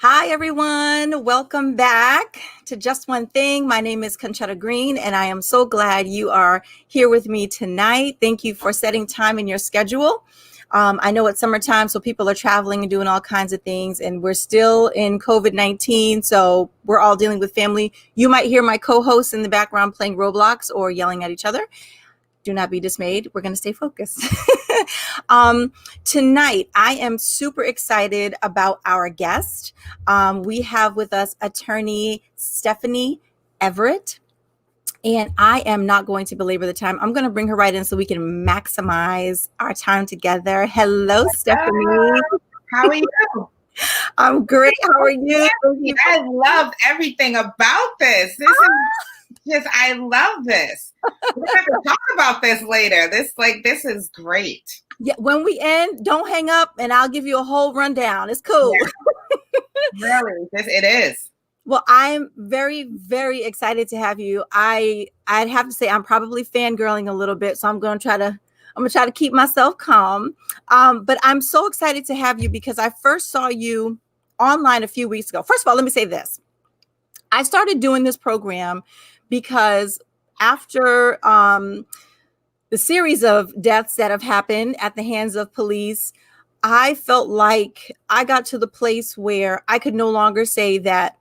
Hi, everyone. Welcome back to Just One Thing. My name is Conchetta Green, and I am so glad you are here with me tonight. Thank you for setting time in your schedule. I know it's summertime, so people are traveling and doing all kinds of things, and we're still in COVID-19, so we're all dealing with family. You might hear my co-hosts in the background playing Roblox or yelling at each other. Do not be dismayed. We're going to stay focused. Tonight, I am super excited about our guest. We have with us attorney Stephanie Everett. And I am not going to belabor the time. I'm going to bring her right in so we can maximize our time together. Hello, Stephanie. How are you? I'm great. How are you? I love everything about this. This is just, I love this. We're going to talk about this later. This is great. Yeah, when we end, don't hang up and I'll give you a whole rundown. It's cool. Yeah. Really, it is. Well, I'm very, very excited to have you. I'd have to say I'm probably fangirling a little bit, so I'm gonna try to keep myself calm. But I'm so excited to have you because I first saw you online a few weeks ago. First of all, let me say this. I started doing this program because after the series of deaths that have happened at the hands of police, I felt like I got to the place where I could no longer say that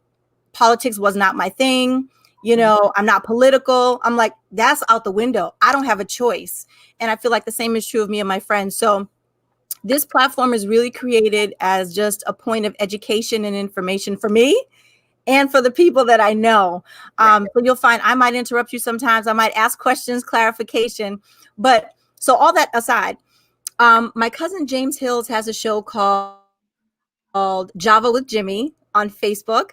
politics was not my thing. You know, I'm not political. I'm like, that's out the window. I don't have a choice. And I feel like the same is true of me and my friends. So this platform is really created as just a point of education and information for me and for the people that I know. So you'll find I might interrupt you sometimes. I might ask questions, clarification. But so all that aside, my cousin James Hills has a show called Java with Jimmy on Facebook.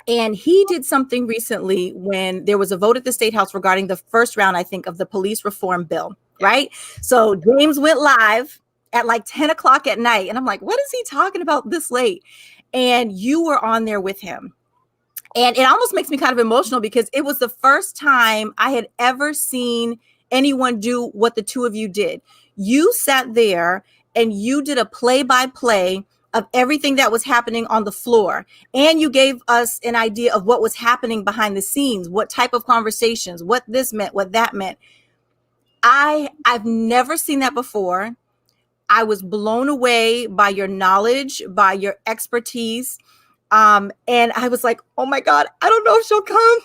And he did something recently when there was a vote at the State House regarding the first round, I think, of the police reform bill, right? So James went live at like 10 o'clock at night. And I'm like, what is he talking about this late? And you were on there with him. And it almost makes me kind of emotional because it was the first time I had ever seen anyone do what the two of you did. You sat there and you did a play-by-play of everything that was happening on the floor. And you gave us an idea of what was happening behind the scenes, what type of conversations, what this meant, what that meant. I've never seen that before. I was blown away by your knowledge, by your expertise. And I was like, oh my God, I don't know if she'll come.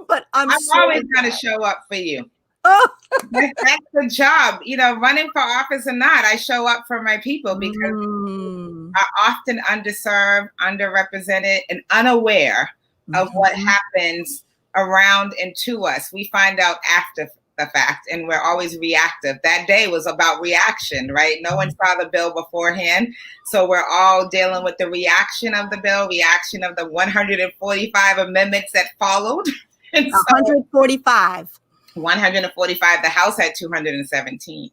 But I'm always going to show up for you. Oh. That's the job, running for office or not, I show up for my people because are often underserved, underrepresented, and unaware of what happens around and to us. We find out after the fact, and we're always reactive. That day was about reaction, right? No one saw the bill beforehand. So we're all dealing with the reaction of the bill, reaction of the 145 amendments that followed. And 145. 145. The House had 217.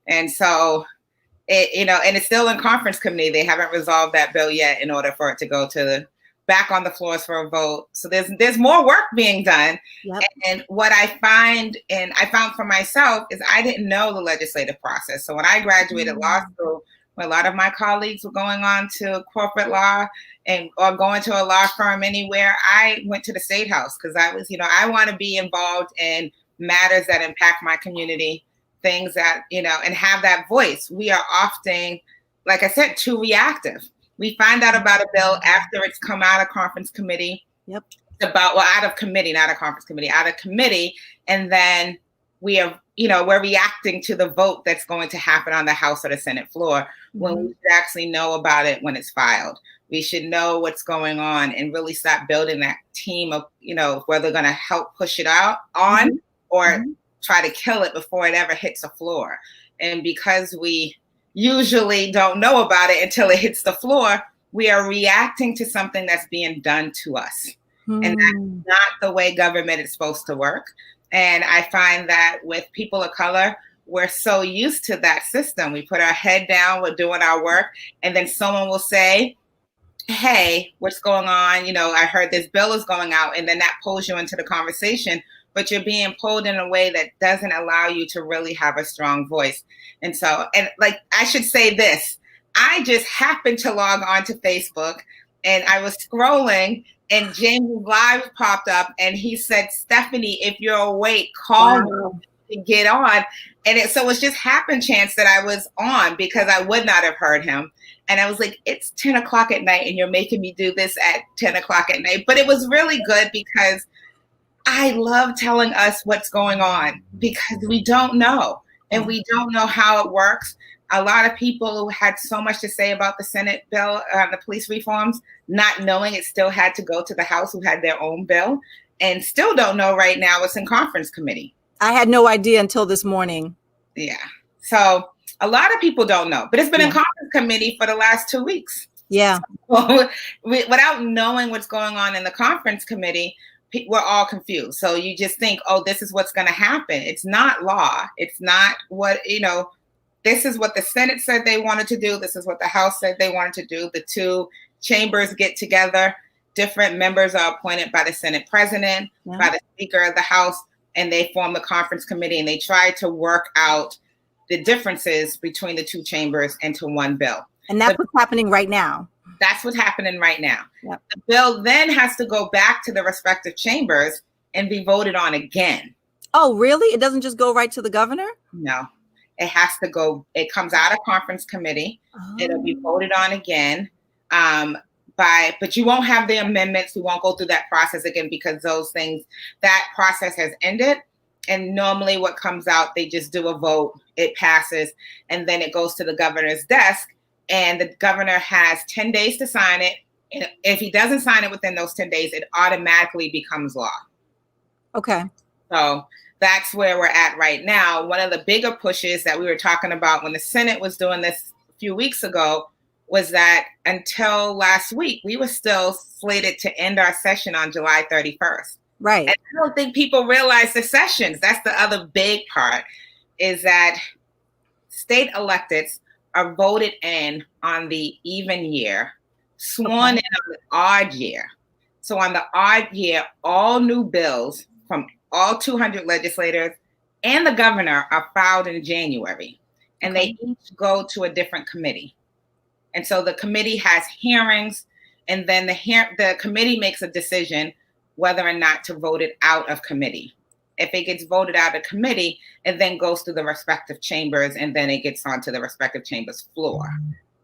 And so, and it's still in conference committee. They haven't resolved that bill yet in order for it to go to back on the floors for a vote. So there's more work being done. Yep. And what I found for myself is I didn't know the legislative process. So when I graduated law school, when a lot of my colleagues were going on to corporate law or going to a law firm anywhere, I went to the State House because I was, I want to be involved in matters that impact my community, things that, and have that voice. We are often, like I said, too reactive. We find out about a bill after it's come out of conference committee. Yep. Out of committee, not a conference committee, out of committee. And then we are, we're reacting to the vote that's going to happen on the House or the Senate floor when we should actually know about it when it's filed. We should know what's going on and really start building that team of, where they're going to help push it out on or try to kill it before it ever hits the floor. And because we usually don't know about it until it hits the floor, we are reacting to something that's being done to us. And that's not the way government is supposed to work. And I find that with people of color, we're so used to that system. We put our head down, we're doing our work, and then someone will say, hey, what's going on? I heard this bill is going out, and then that pulls you into the conversation, but you're being pulled in a way that doesn't allow you to really have a strong voice. And so, I should say this, I just happened to log on to Facebook, and I was scrolling, and James Live popped up, and he said, Stephanie, if you're awake, call me to get on. And so it's just happen chance that I was on, because I would not have heard him. And I was like, it's 10 o'clock at night and you're making me do this at 10 o'clock at night. But it was really good, because I love telling us what's going on, because we don't know, and we don't know how it works. A lot of people had so much to say about the Senate bill, the police reforms, not knowing it still had to go to the House, who had their own bill, and still don't know right now it's in conference committee. I had no idea until this morning. Yeah. So a lot of people don't know, but it's been in conference committee for the last 2 weeks. Yeah. So without knowing what's going on in the conference committee, we're all confused. So you just think, oh, this is what's going to happen. It's not law. It's not what, this is what the Senate said they wanted to do. This is what the House said they wanted to do. The two chambers get together. Different members are appointed by the Senate president, by the Speaker of the House, and they form the conference committee, and they try to work out the differences between the two chambers into one bill. And that's what's happening right now. That's what's happening right now. Yep. The bill then has to go back to the respective chambers and be voted on again. Oh, really? It doesn't just go right to the governor? No, it has to go. It comes out of conference committee. Oh. It'll be voted on again. But you won't have the amendments. We won't go through that process again, because that process has ended. And normally what comes out, they just do a vote, it passes, and then it goes to the governor's desk, and the governor has 10 days to sign it. And if he doesn't sign it within those 10 days, it automatically becomes law. Okay. So that's where we're at right now. One of the bigger pushes that we were talking about when the Senate was doing this a few weeks ago was that until last week, we were still slated to end our session on July 31st. Right. And I don't think people realize the sessions. That's the other big part, is that state electeds are voted in on the even year, sworn in on the odd year. So on the odd year, all new bills from all 200 legislators and the governor are filed in January, and they each go to a different committee. And so the committee has hearings, and then the committee makes a decision whether or not to vote it out of committee. If it gets voted out of committee, it then goes to the respective chambers, and then it gets onto the respective chambers floor.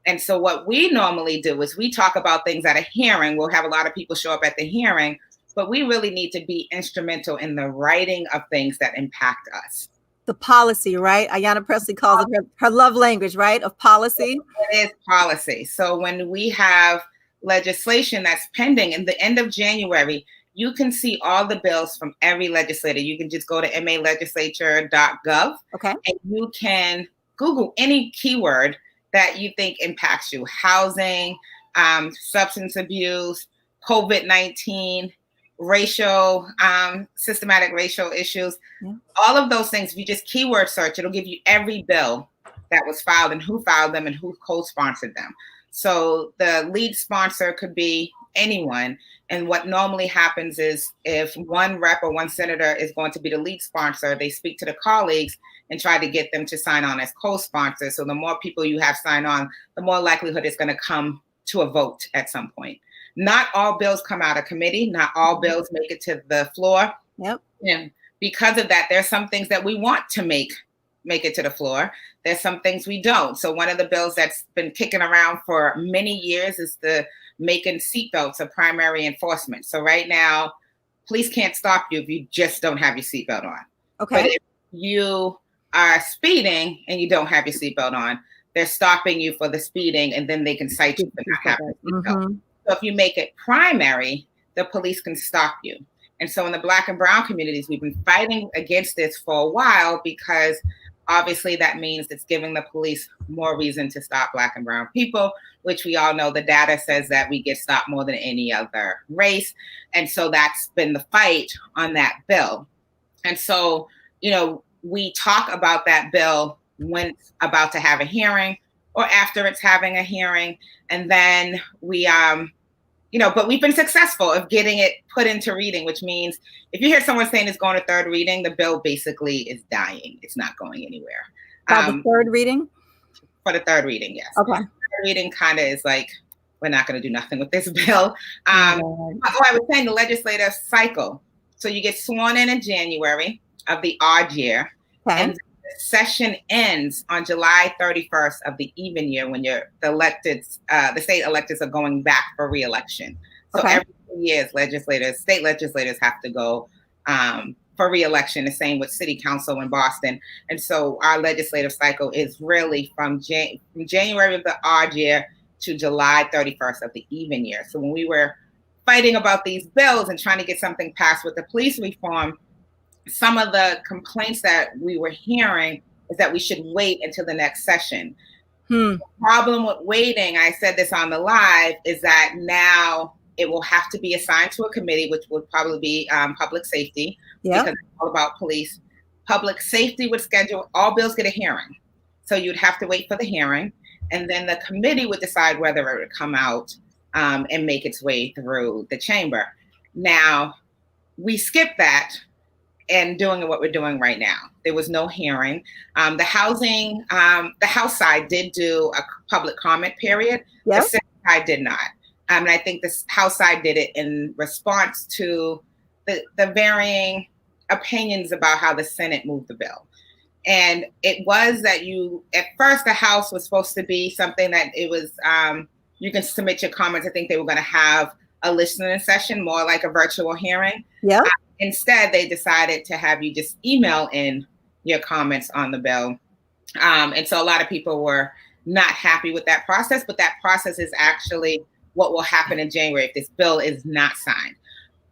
And so what we normally do is we talk about things at a hearing. We'll have a lot of people show up at the hearing, but we really need to be instrumental in the writing of things that impact us. The policy, right? Ayanna Pressley calls it her love language, right? Of policy. It is policy. So when we have legislation that's pending in the end of January, you can see all the bills from every legislator. You can just go to malegislature.gov, and you can Google any keyword that you think impacts you: housing, substance abuse, COVID-19, racial, systematic racial issues. All of those things, if you just keyword search, it'll give you every bill that was filed and who filed them and who co-sponsored them. So the lead sponsor could be anyone. And what normally happens is if one rep or one senator is going to be the lead sponsor, they speak to the colleagues and try to get them to sign on as co-sponsors. So the more people you have sign on, the more likelihood it's going to come to a vote at some point. Not all bills come out of committee. Not all bills make it to the floor. Yep. And because of that, there's some things that we want to make it to the floor. There's some things we don't. So one of the bills that's been kicking around for many years is the making seatbelts a primary enforcement. So right now, police can't stop you if you just don't have your seatbelt on. Okay. But if you are speeding and you don't have your seatbelt on, they're stopping you for the speeding, and then they can cite you for not having a seatbelt. So if you make it primary, the police can stop you. And so in the Black and brown communities, we've been fighting against this for a while, because obviously that means it's giving the police more reason to stop Black and brown people, which we all know the data says that we get stopped more than any other race. And so that's been the fight on that bill. And so, we talk about that bill when it's about to have a hearing or after it's having a hearing. And then we, but we've been successful of getting it put into reading, which means if you hear someone saying it's going to third reading, the bill basically is dying. It's not going anywhere. By the third reading? For the third reading, yes. Okay. reading kind of is like, we're not going to do nothing with this bill. I was saying the legislative cycle. So you get sworn in January of the odd year, and the session ends on July 31st of the even year when the state electeds are going back for re-election. So every 2 years, state legislators have to go for re-election. The same with city council in Boston. And so our legislative cycle is really from January of the odd year to July 31st of the even year. So when we were fighting about these bills and trying to get something passed with the police reform, some of the complaints that we were hearing is that we should wait until the next session. The problem with waiting, I said this on the live, is that now it will have to be assigned to a committee, which would probably be public safety, because it's all about police. Public safety would schedule, all bills get a hearing. So you'd have to wait for the hearing, and then the committee would decide whether it would come out and make its way through the chamber. Now, we skipped that and doing what we're doing right now. There was no hearing. The House side did do a public comment period. The Senate side did not. And I think the House side did it in response to the varying opinions about how the Senate moved the bill. And it was that at first the House was supposed to be something that it was, you can submit your comments. I think they were going to have a listening session, more like a virtual hearing. Instead, they decided to have you just email in your comments on the bill. And so a lot of people were not happy with that process, but that process is actually what will happen in January if this bill is not signed.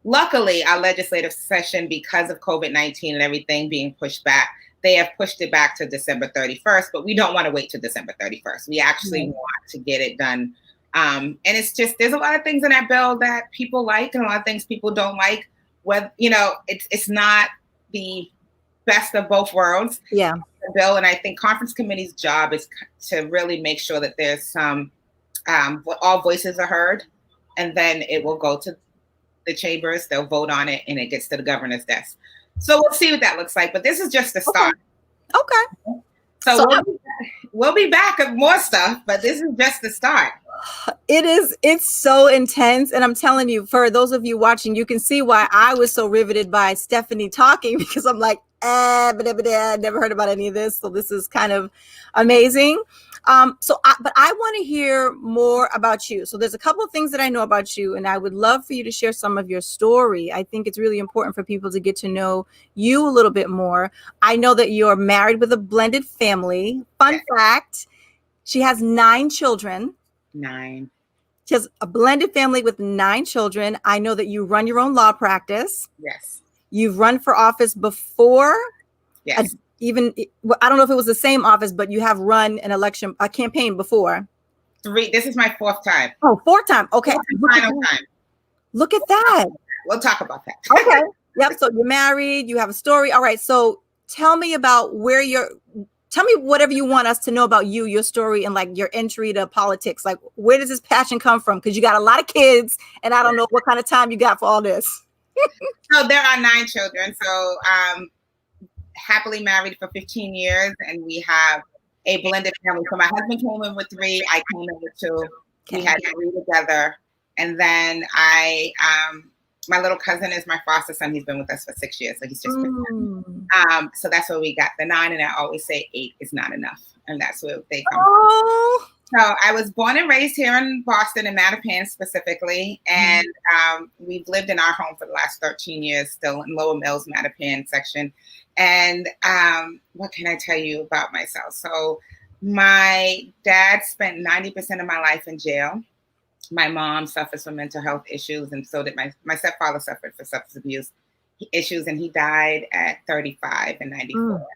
Luckily, our legislative session, because of COVID-19 and everything being pushed back, they have pushed it back to December 31st, but we don't want to wait till December 31st. We actually want to get it done. And it's just, there's a lot of things in that bill that people like and a lot of things people don't like. It's not the best of both worlds. The bill, and I think conference committee's job is to really make sure that there's some, all voices are heard, and then it will go to the chambers, they'll vote on it, and it gets to the governor's desk. So we'll see what that looks like, but this is just the start. So we'll be back with more stuff, but this is just the start. It's so intense. And I'm telling you, for those of you watching, you can see why I was so riveted by Stephanie talking, because I'm like, I never heard about any of this. So this is kind of amazing. But I want to hear more about you. So there's a couple of things that I know about you, and I would love for you to share some of your story. I think it's really important for people to get to know you a little bit more. I know that you're married with a blended family. Fun fact, she has 9 children. 9. She has a blended family with 9 children. I know that you run your own law practice. Yes. You've run for office before. Yes. I don't know if it was the same office, but you have run a campaign before. 3. This is my 4th time. Oh, 4th time. Okay. Final time. Look at that. We'll talk about that. Okay. Yep. So you're married. You have a story. All right. So tell me about tell me whatever you want us to know about you, your story, and like your entry to politics. Like, where does this passion come from? Because you got a lot of kids, and I don't know what kind of time you got for all this. So there are 9 children. So happily married for 15 years, and we have a blended family. So my husband came in with 3, I came in with 2. We had 3 together. And then my little cousin is my foster son. He's been with us for 6 years. So he's just been so that's where we got the 9. And I always say 8 is not enough. And that's where they come from. So I was born and raised here in Boston, in Mattapan specifically. And we've lived in our home for the last 13 years, still in Lower Mills, Mattapan section. And what can I tell you about myself? So my dad spent 90% of my life in jail. My mom suffers from mental health issues, and so did my stepfather suffered from substance abuse issues, and he died at 35 in 94.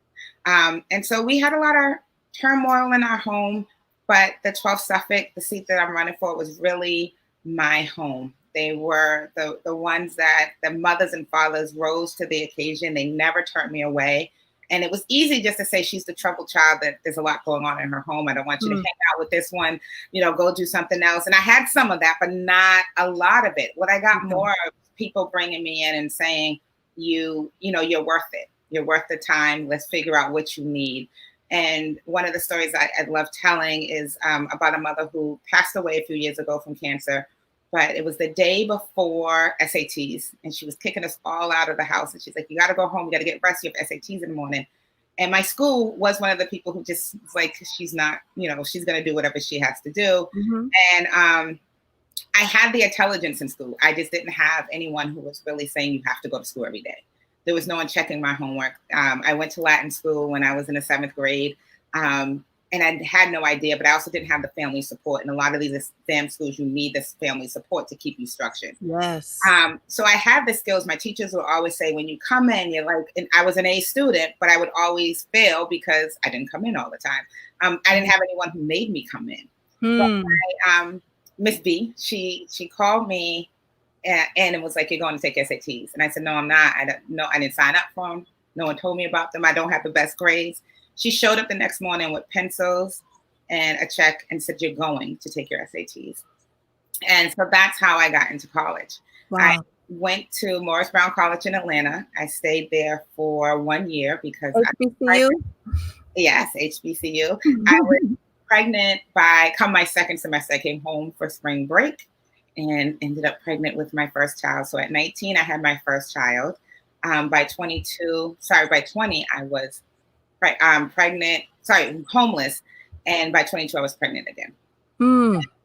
And so we had a lot of turmoil in our home, but the 12th Suffolk, the seat that I'm running for, was really my home. They were the ones that the mothers and fathers rose to the occasion. They never turned me away. And it was easy just to say, she's the troubled child, that there's a lot going on in her home. I don't want you to hang out with this one, go do something else. And I had some of that, but not a lot of it. What I got more of, people bringing me in and saying, you're worth it. You're worth the time. Let's figure out what you need. And one of the stories I love telling is about a mother who passed away a few years ago from cancer. But it was the day before SATs, and she was kicking us all out of the house. And she's like, "You got to go home. You got to get rest. You have SATs in the morning." And my school was one of the people who just was like, she's not, she's going to do whatever she has to do. Mm-hmm. And I had the intelligence in school. I just didn't have anyone who was really saying you have to go to school every day. There was no one checking my homework. I went to Latin school when I was in the 7th grade. And I had no idea, but I also didn't have the family support. And a lot of these exam schools, you need this family support to keep you structured. Yes. So I had the skills. My teachers would always say, when you come in, you're like, and I was an A student, but I would always fail because I didn't come in all the time. I didn't have anyone who made me come in. But Miss B, she called me and it was like, "You're going to take SATs." And I said, "No, I'm not. I didn't sign up for them. No one told me about them. I don't have the best grades." She showed up the next morning with pencils and a check and said, "You're going to take your SATs." And so that's how I got into college. Wow. I went to Morris Brown College in Atlanta. I stayed there for 1 year because HBCU? Yes, HBCU. I was pregnant come my second semester. I came home for spring break and ended up pregnant with my first child. So at 19, I had my first child. By 20, I was pregnant, homeless. And by 22, I was pregnant again.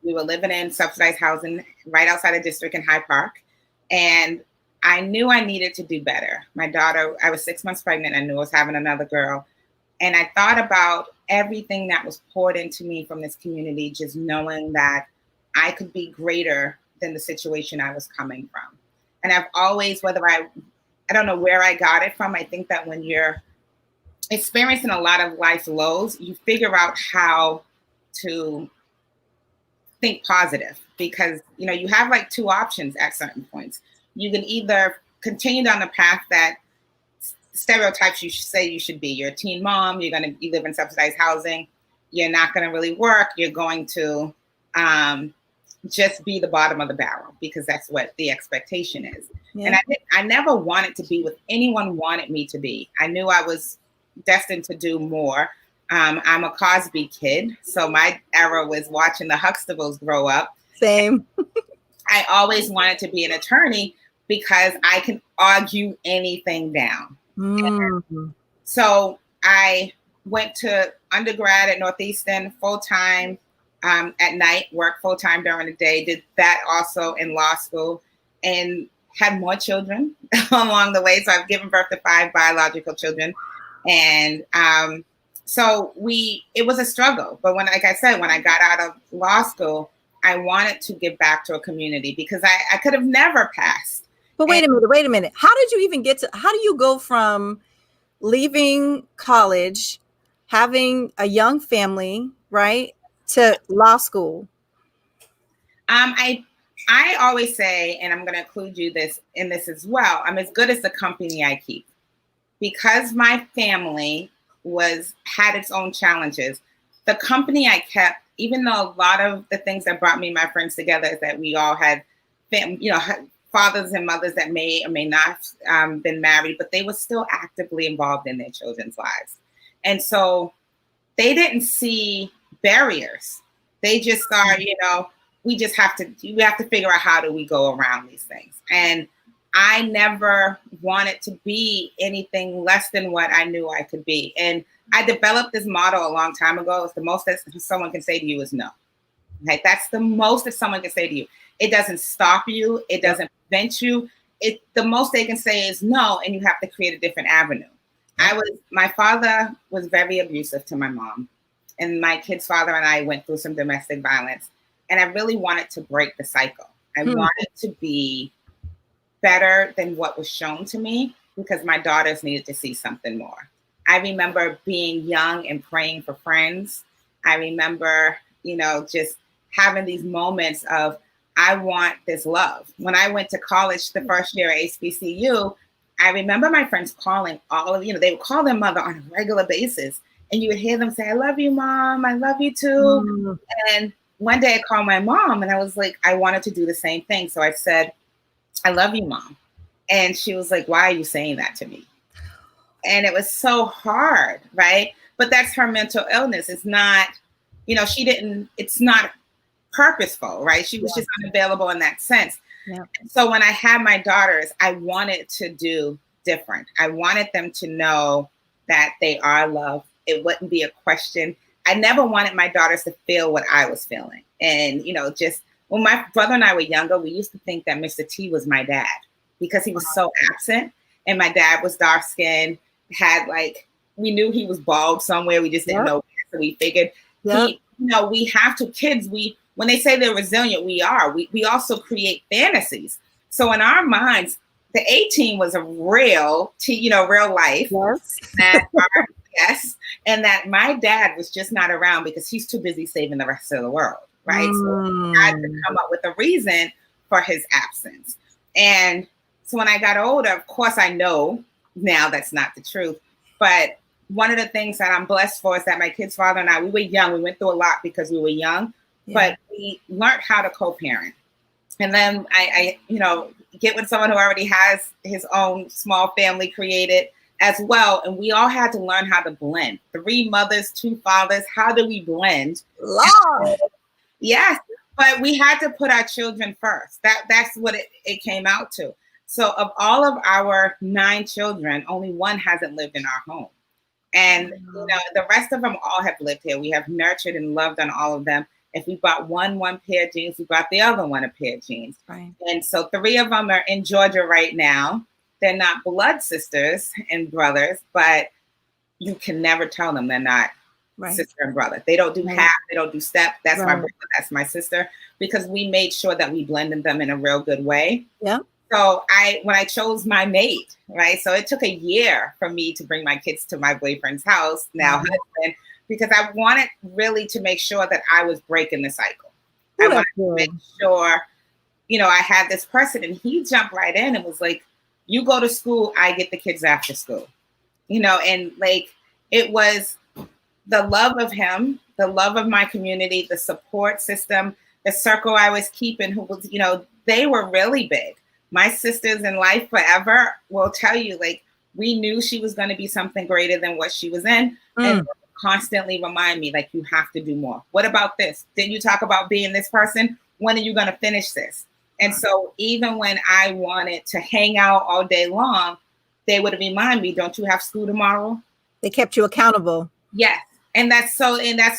We were living in subsidized housing right outside the district in Hyde Park. And I knew I needed to do better. My daughter, I was 6 months pregnant. I knew I was having another girl. And I thought about everything that was poured into me from this community, just knowing that I could be greater than the situation I was coming from. And I've always, I don't know where I got it from. I think that when you're experiencing a lot of life's lows, you figure out how to think positive, because you have like two options at certain points. You can either continue down the path that stereotypes you say you should be. You're a teen mom, you live in subsidized housing, you're not going to really work, you're going to just be the bottom of the barrel because that's what the expectation is. Yeah. And I never wanted to be what anyone wanted me to be. I knew I was destined to do more. I'm a Cosby kid, so my era was watching the Huxtables grow up. Same. I always wanted to be an attorney because I can argue anything down. So I went to undergrad at Northeastern full-time at night, worked full-time during the day, did that also in law school, and had more children along the way. So I've given birth to 5 biological children. And so it was a struggle. But when I got out of law school, I wanted to give back to a community because I could have never passed. But wait a minute. How do you go from leaving college, having a young family, right, to law school? I always say, and I'm going to include you in this as well, I'm as good as the company I keep. Because my family had its own challenges, the company I kept, even though a lot of the things that brought me and my friends together is that we all had fathers and mothers that may or may not been married, but they were still actively involved in their children's lives. And so they didn't see barriers. They just saw, we have to figure out how do we go around these things. And I never wanted to be anything less than what I knew I could be. And I developed this motto a long time ago. It's the most that someone can say to you is no. Okay? That's the most that someone can say to you. It doesn't stop you. It doesn't prevent you. The most they can say is no, and you have to create a different avenue. My father was very abusive to my mom, and my kid's father and I went through some domestic violence, and I really wanted to break the cycle. I wanted to be better than what was shown to me because my daughters needed to see something more. I remember being young and praying for friends. I remember, just having these moments of, I want this love. When I went to college the first year at HBCU, I remember my friends calling they would call their mother on a regular basis. And you would hear them say, "I love you, Mom. I love you too." And one day I called my mom and I was like, I wanted to do the same thing. So I said, "I love you, Mom." And she was like, "Why are you saying that to me?" And it was so hard, right? but that's her mental illness. It's not, it's not purposeful, right? She was just unavailable in that sense. Yeah. So when I had my daughters, I wanted to do different. I wanted them to know that they are loved. It wouldn't be a question. I never wanted my daughters to feel what I was feeling. And, just when my brother and I were younger, we used to think that Mr. T was my dad because he was so absent. And my dad was dark skinned, we knew he was bald somewhere. We just didn't know where. So we figured we have to, kids, when they say they're resilient, we are. We also create fantasies. So in our minds, the 18 was a real life. Yes. And that my dad was just not around because he's too busy saving the rest of the world, right? So I had to come up with a reason for his absence. And so when I got older, of course, I know now that's not the truth. But one of the things that I'm blessed for is that my kid's father and I, we were young. We went through a lot because we were young, but we learned how to co-parent. And then I get with someone who already has his own small family created as well. And we all had to learn how to blend. 3 mothers, 2 fathers. How do we blend? Lord. Yes. But we had to put our children first. That's what it came out to. So of all of our 9 children, only 1 hasn't lived in our home. And the rest of them all have lived here. We have nurtured and loved on all of them. If we bought one pair of jeans, we bought the other one a pair of jeans. Right. And so 3 of them are in Georgia right now. They're not blood sisters and brothers, but you can never tell them they're not sister and brother. They don't do half, they don't do step. That's my brother, that's my sister, because we made sure that we blended them in a real good way. Yeah. So when I chose my mate, right? So it took a year for me to bring my kids to my boyfriend's house, now husband, because I wanted really to make sure that I was breaking the cycle. I wanted to make sure, I had this person, and he jumped right in and was like, you go to school, I get the kids after school, and it was the love of him, the love of my community, the support system, the circle I was keeping, who was, they were really big. My sisters in life forever will tell you, we knew she was going to be something greater than what she was in. And constantly remind me, you have to do more. What about this? Didn't you talk about being this person? When are you going to finish this? And so even when I wanted to hang out all day long, they would remind me, don't you have school tomorrow? They kept you accountable. Yes. And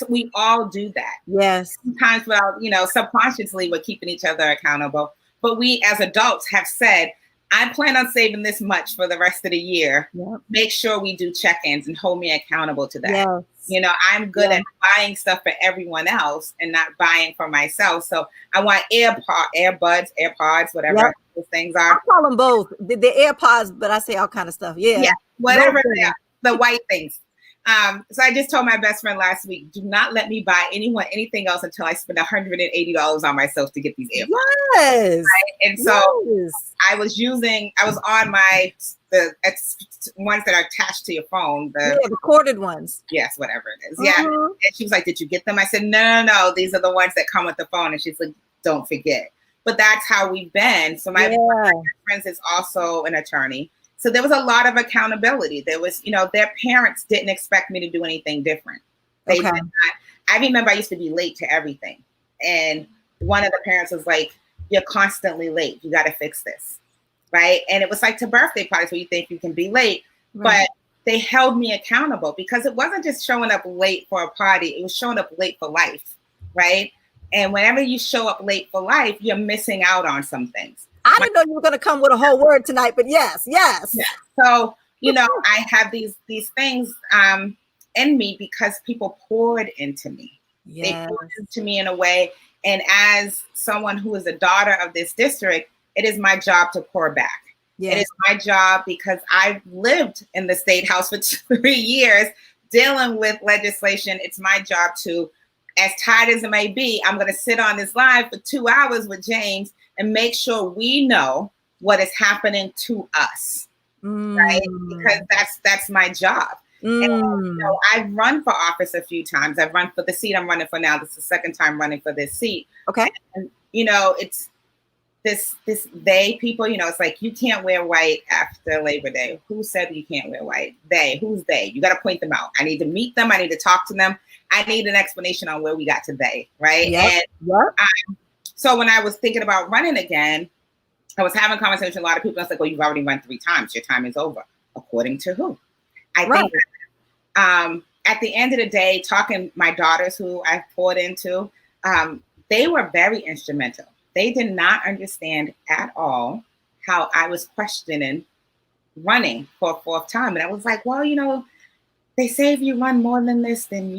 we all do that. Yes. Sometimes without, subconsciously we're keeping each other accountable. But we as adults have said, I plan on saving this much for the rest of the year. Yep. Make sure we do check-ins and hold me accountable to that. Yes. I'm good at buying stuff for everyone else and not buying for myself. So I want AirPods, whatever those things are. I call them both. The AirPods, but I say all kind of stuff. Yeah. Whatever they are, the white things. So I just told my best friend last week, do not let me buy anyone anything else until I spend $180 on myself to get these AirPods. Yes. Right? And so I was on the ones that are attached to your phone. The corded ones. Yes, whatever it is. Yeah. And she was like, did you get them? I said, no. These are the ones that come with the phone. And she's like, don't forget. But that's how we've been. So my friend is also an attorney. So there was a lot of accountability. There was, their parents didn't expect me to do anything different. They did not. I remember I used to be late to everything. And one of the parents was like, you're constantly late. You got to fix this. Right. And it was to birthday parties where you think you can be late. Right. But they held me accountable because it wasn't just showing up late for a party. It was showing up late for life. Right. And whenever you show up late for life, you're missing out on some things. I didn't know you were going to come with a whole word tonight, but yes. Yeah. So, I have these things in me because people poured into me. Yes. They poured into me in a way. And as someone who is a daughter of this district, it is my job to pour back. Yes. It is my job because I've lived in the state house for 3 years dealing with legislation. It's my job to, as tired as it may be, I'm going to sit on this live for 2 hours with James and make sure we know what is happening to us, right? Because that's my job. And I've run for office a few times. I've run for the seat I'm running for now. This is the second time running for this seat. Okay. And, this they people, it's like, you can't wear white after Labor Day. Who said you can't wear white? They. Who's they? You got to point them out. I need to meet them. I need to talk to them. I need an explanation on where we got to they, right? Yep. And so when I was thinking about running again, I was having a conversation with a lot of people. I was like, well, you've already run 3 times. Your time is over. According to who? I think at the end of the day, talking my daughters who I poured into, they were very instrumental. They did not understand at all how I was questioning running for a 4th time. And I was like, well, they say if you run more than this, then,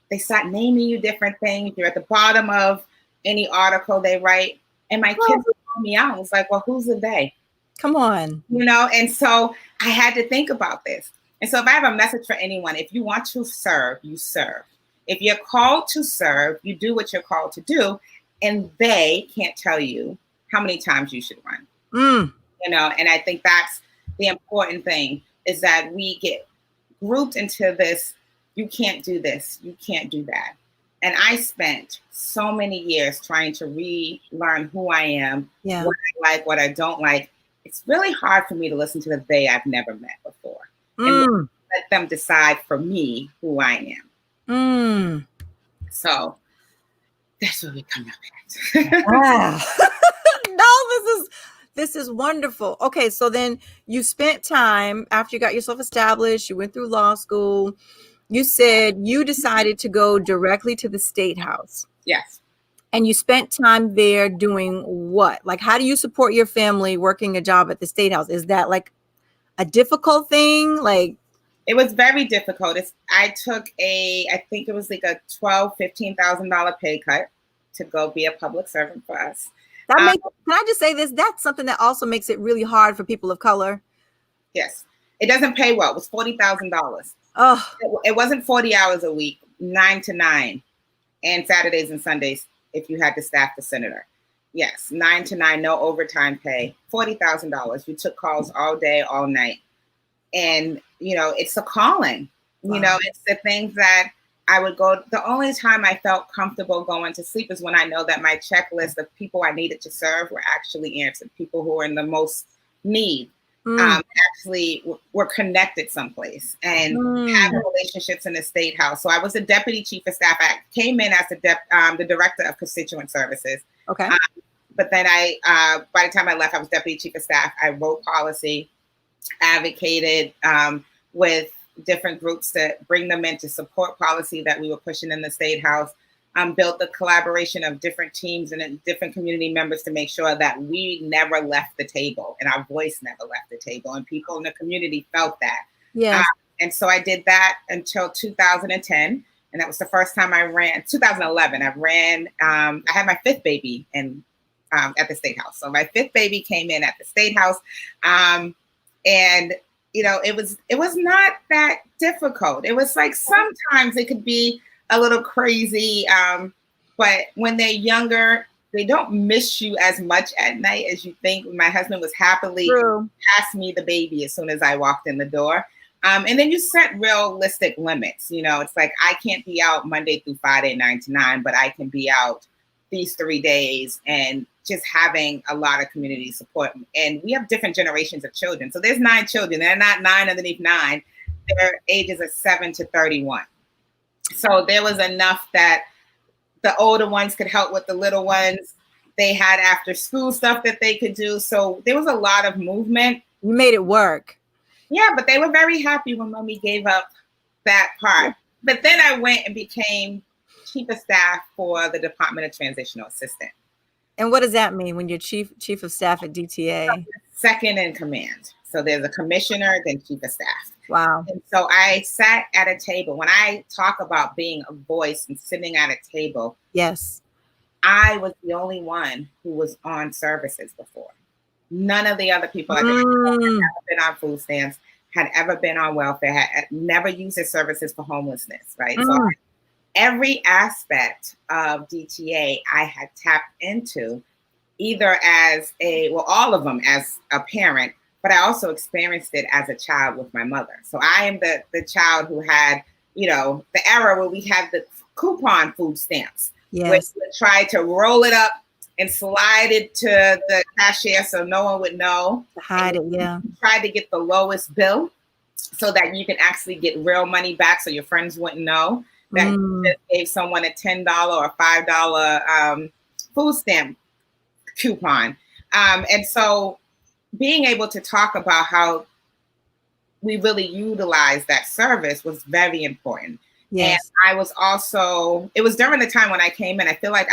they start naming you different things. You're at the bottom of any article they write. And my kids would call me out. I was like, well, who's the they? Come on. And so I had to think about this. And so if I have a message for anyone, if you want to serve, you serve. If you're called to serve, you do what you're called to do. And they can't tell you how many times you should run. And I think that's the important thing, is that we get grouped into this. You can't do this. You can't do that. And I spent so many years trying to relearn who I am, what I like, what I don't like. It's really hard for me to listen to the they I've never met before and let them decide for me who I am. So that's where we come up at. Wow. No, this is wonderful. Okay, so then you spent time after you got yourself established, you went through law school. You said you decided to go directly to the State House. Yes. And you spent time there doing what? Like, how do you support your family working a job at the State House? Is that like a difficult thing? Like, it was very difficult. I took I think it was like a $12,000-$15,000 pay cut to go be a public servant for us. Can I just say this? That's something that also makes it really hard for people of color. Yes. It doesn't pay well. It was $40,000. Oh. It wasn't 40 hours a week, 9 to 9, and Saturdays and Sundays if you had to staff the senator. Yes, 9 to 9, no overtime pay, $40,000. You took calls all day, all night. And, it's a calling. Wow. It's the things that I would go. The only time I felt comfortable going to sleep is when I know that my checklist of people I needed to serve were actually answered, people who were in the most need. Actually were connected someplace and having relationships in the State House. So I was the deputy chief of staff. I came in as the director of constituent services. Okay. But then by the time I left, I was deputy chief of staff. I wrote policy, advocated with different groups to bring them in to support policy that we were pushing in the State House. Built the collaboration of different teams and different community members to make sure that we never left the table and our voice never left the table, and people in the community felt that. Yeah. And so I did that until 2010, and that was the first time I ran. 2011, I ran. I had my 5th baby at the State House. So my 5th baby came in at the State House, and it was not that difficult. It was like sometimes it could be a little crazy, but when they're younger, they don't miss you as much at night as you think. My husband was happily pass me the baby as soon as I walked in the door. And then you set realistic limits. It's like, I can't be out Monday through Friday, 9 to 9, but I can be out these 3 days, and just having a lot of community support. And we have different generations of children. So there's 9 children. They're not 9 underneath 9. Their ages are 7 to 31. So there was enough that the older ones could help with the little ones. They had after school stuff that they could do. So there was a lot of movement. You made it work. Yeah, but they were very happy when Mommy gave up that part. But then I went and became chief of staff for the Department of Transitional Assistance. And what does that mean when you're chief of staff at DTA? Second in command. So there's a commissioner, then chief of staff. Wow. And so I sat at a table. When I talk about being a voice and sitting at a table, yes, I was the only one who was on services before. None of the other people had ever been on food stamps, had ever been on welfare, had never used their services for homelessness, right? So every aspect of DTA I had tapped into, either as all of them as a parent, but I also experienced it as a child with my mother. So I am the child who had, the era where we had the coupon food stamps. Yes. Which we tried to roll it up and slide it to the cashier so no one would know. Hide it, yeah. Try to get the lowest bill so that you can actually get real money back so your friends wouldn't know that you just gave someone a $10 or $5 food stamp coupon. And so being able to talk about how we really utilize that service was very important. Yes. And I was also, it was during the time when I came in, I feel like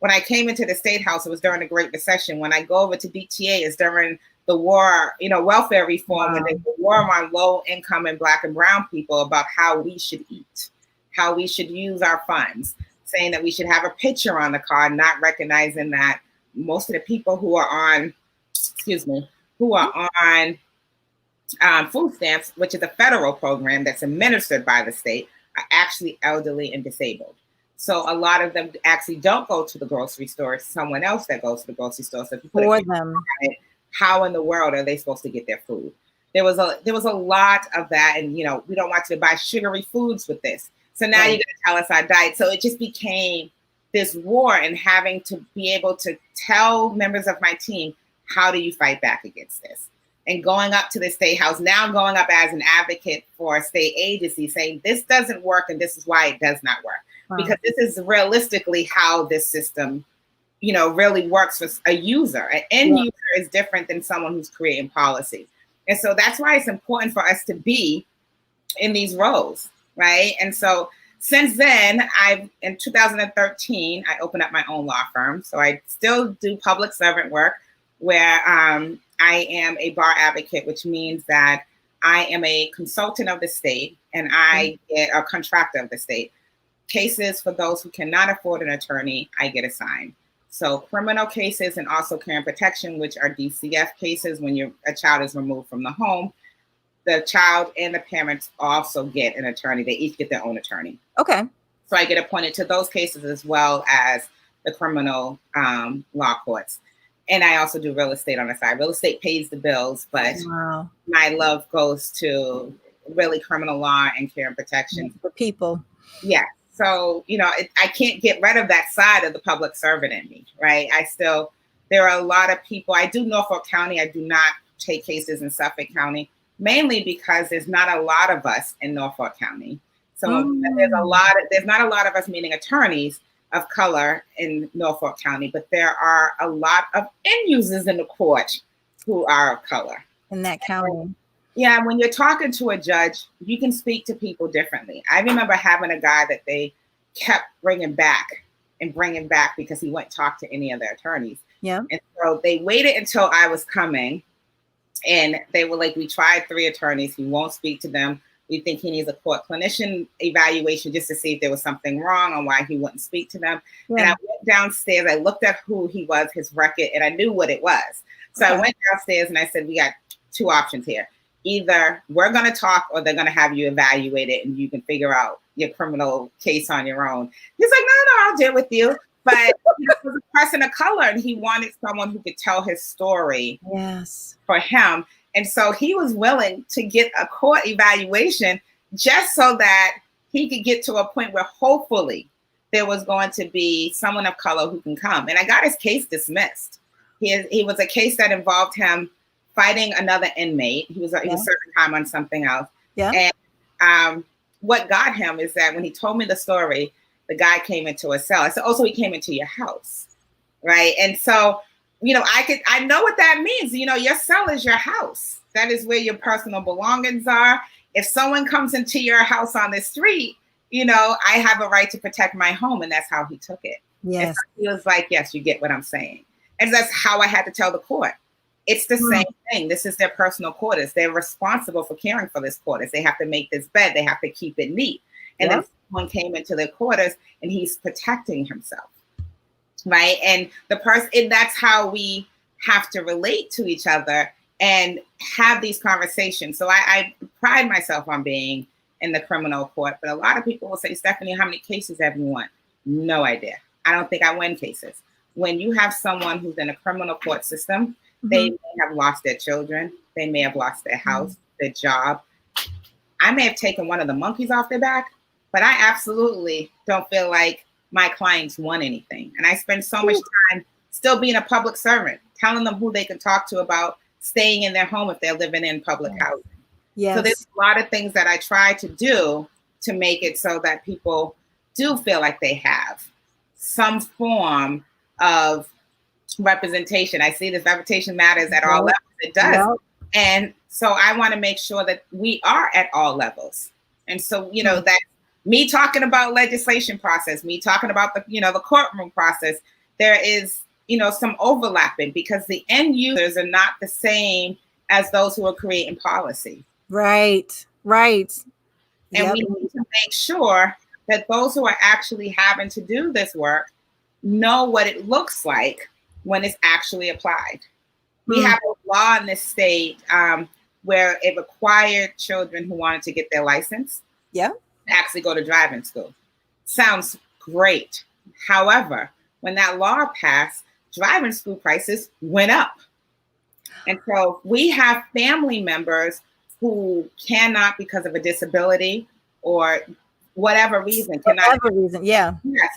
when I came into the State House, it was during the Great Recession. When I go over to DTA, it's during the war, welfare reform, and the war on low income and Black and brown people about how we should eat, how we should use our funds, saying that we should have a picture on the card, not recognizing that most of the people who are on, food stamps, which is a federal program that's administered by the state, are actually elderly and disabled. So a lot of them actually don't go to the grocery store. It's someone else that goes to the grocery store. So if you put for them, how in the world are they supposed to get their food? There was a lot of that, and we don't want you to buy sugary foods with this. So now you're going to tell us our diet. So it just became this war, and having to be able to tell members of my team, how do you fight back against this? And going up to the State House, now going up as an advocate for a state agency, saying this doesn't work and this is why it does not work. Because this is realistically how this system, really works for a user. An end user is different than someone who's creating policy. And so that's why it's important for us to be in these roles, right? And so since then, in 2013, I opened up my own law firm. So I still do public servant work where I am a bar advocate, which means that I am a consultant of the state and I get a contractor of the state. Cases for those who cannot afford an attorney, I get assigned. So criminal cases and also care and protection, which are DCF cases when a child is removed from the home, the child and the parents also get an attorney. They each get their own attorney. Okay. So I get appointed to those cases as well as the criminal law courts. And I also do real estate on the side. Real estate pays the bills, but my love goes to really criminal law and care and protection. For people. Yeah. So, I can't get rid of that side of the public servant in me, right? There are a lot of people. I do Norfolk County. I do not take cases in Suffolk County, mainly because there's not a lot of us in Norfolk County. So there's not a lot of us, meaning attorneys of color in Norfolk County, but there are a lot of end users in the court who are of color. In that county. Yeah, when you're talking to a judge, you can speak to people differently. I remember having a guy that they kept bringing back because he wouldn't talk to any of their attorneys. Yeah. And so they waited until I was coming, and they were like, we tried 3 attorneys. He won't speak to them. We think he needs a court clinician evaluation just to see if there was something wrong on why he wouldn't speak to them. Yeah. And I went downstairs. I looked at who he was, his record, and I knew what it was. So I went downstairs and I said, we got 2 options here. Either we're going to talk or they're going to have you evaluated and you can figure out your criminal case on your own. He's like, no, I'll deal with you. But he was a person of color and he wanted someone who could tell his story for him. And so he was willing to get a court evaluation just so that he could get to a point where hopefully there was going to be someone of color who can come. And I got his case dismissed. He was a case that involved him fighting another inmate. He was serving time on something else. Yeah. And what got him is that when he told me the story, the guy came into a cell. I said, oh, so he came into your house, right? And so, I know what that means. Your cell is your house. That is where your personal belongings are. If someone comes into your house on the street, I have a right to protect my home. And that's how he took it. Yes. So he was like, yes, you get what I'm saying. And that's how I had to tell the court. It's the same thing. This is their personal quarters. They're responsible for caring for this quarters. They have to make this bed. They have to keep it neat. And then someone came into their quarters and he's protecting himself, right? And that's how we have to relate to each other and have these conversations. So I pride myself on being in the criminal court, but a lot of people will say, Stephanie, how many cases have you won? No idea. I don't think I win cases. When you have someone who's in a criminal court system, they may have lost their children. They may have lost their house, their job. I may have taken one of the monkeys off their back, but I absolutely don't feel like my clients won anything. And I spend so much time still being a public servant, telling them who they can talk to about staying in their home if they're living in public housing. Yes. So there's a lot of things that I try to do to make it so that people do feel like they have some form of representation. I see this representation matters at all levels. It does. Yep. And so I want to make sure that we are at all levels. And so, you know, that me talking about legislation process, me talking about the, you know, the courtroom process, there is, you know, some overlapping because the end users are not the same as those who are creating policy. Right, right. And we need to make sure that those who are actually having to do this work know what it looks like when it's actually applied. We have a law in this state where it required children who wanted to get their license to actually go to driving school. Sounds great. However, when that law passed, driving school prices went up. And so we have family members who cannot, because of a disability or whatever reason, Yes.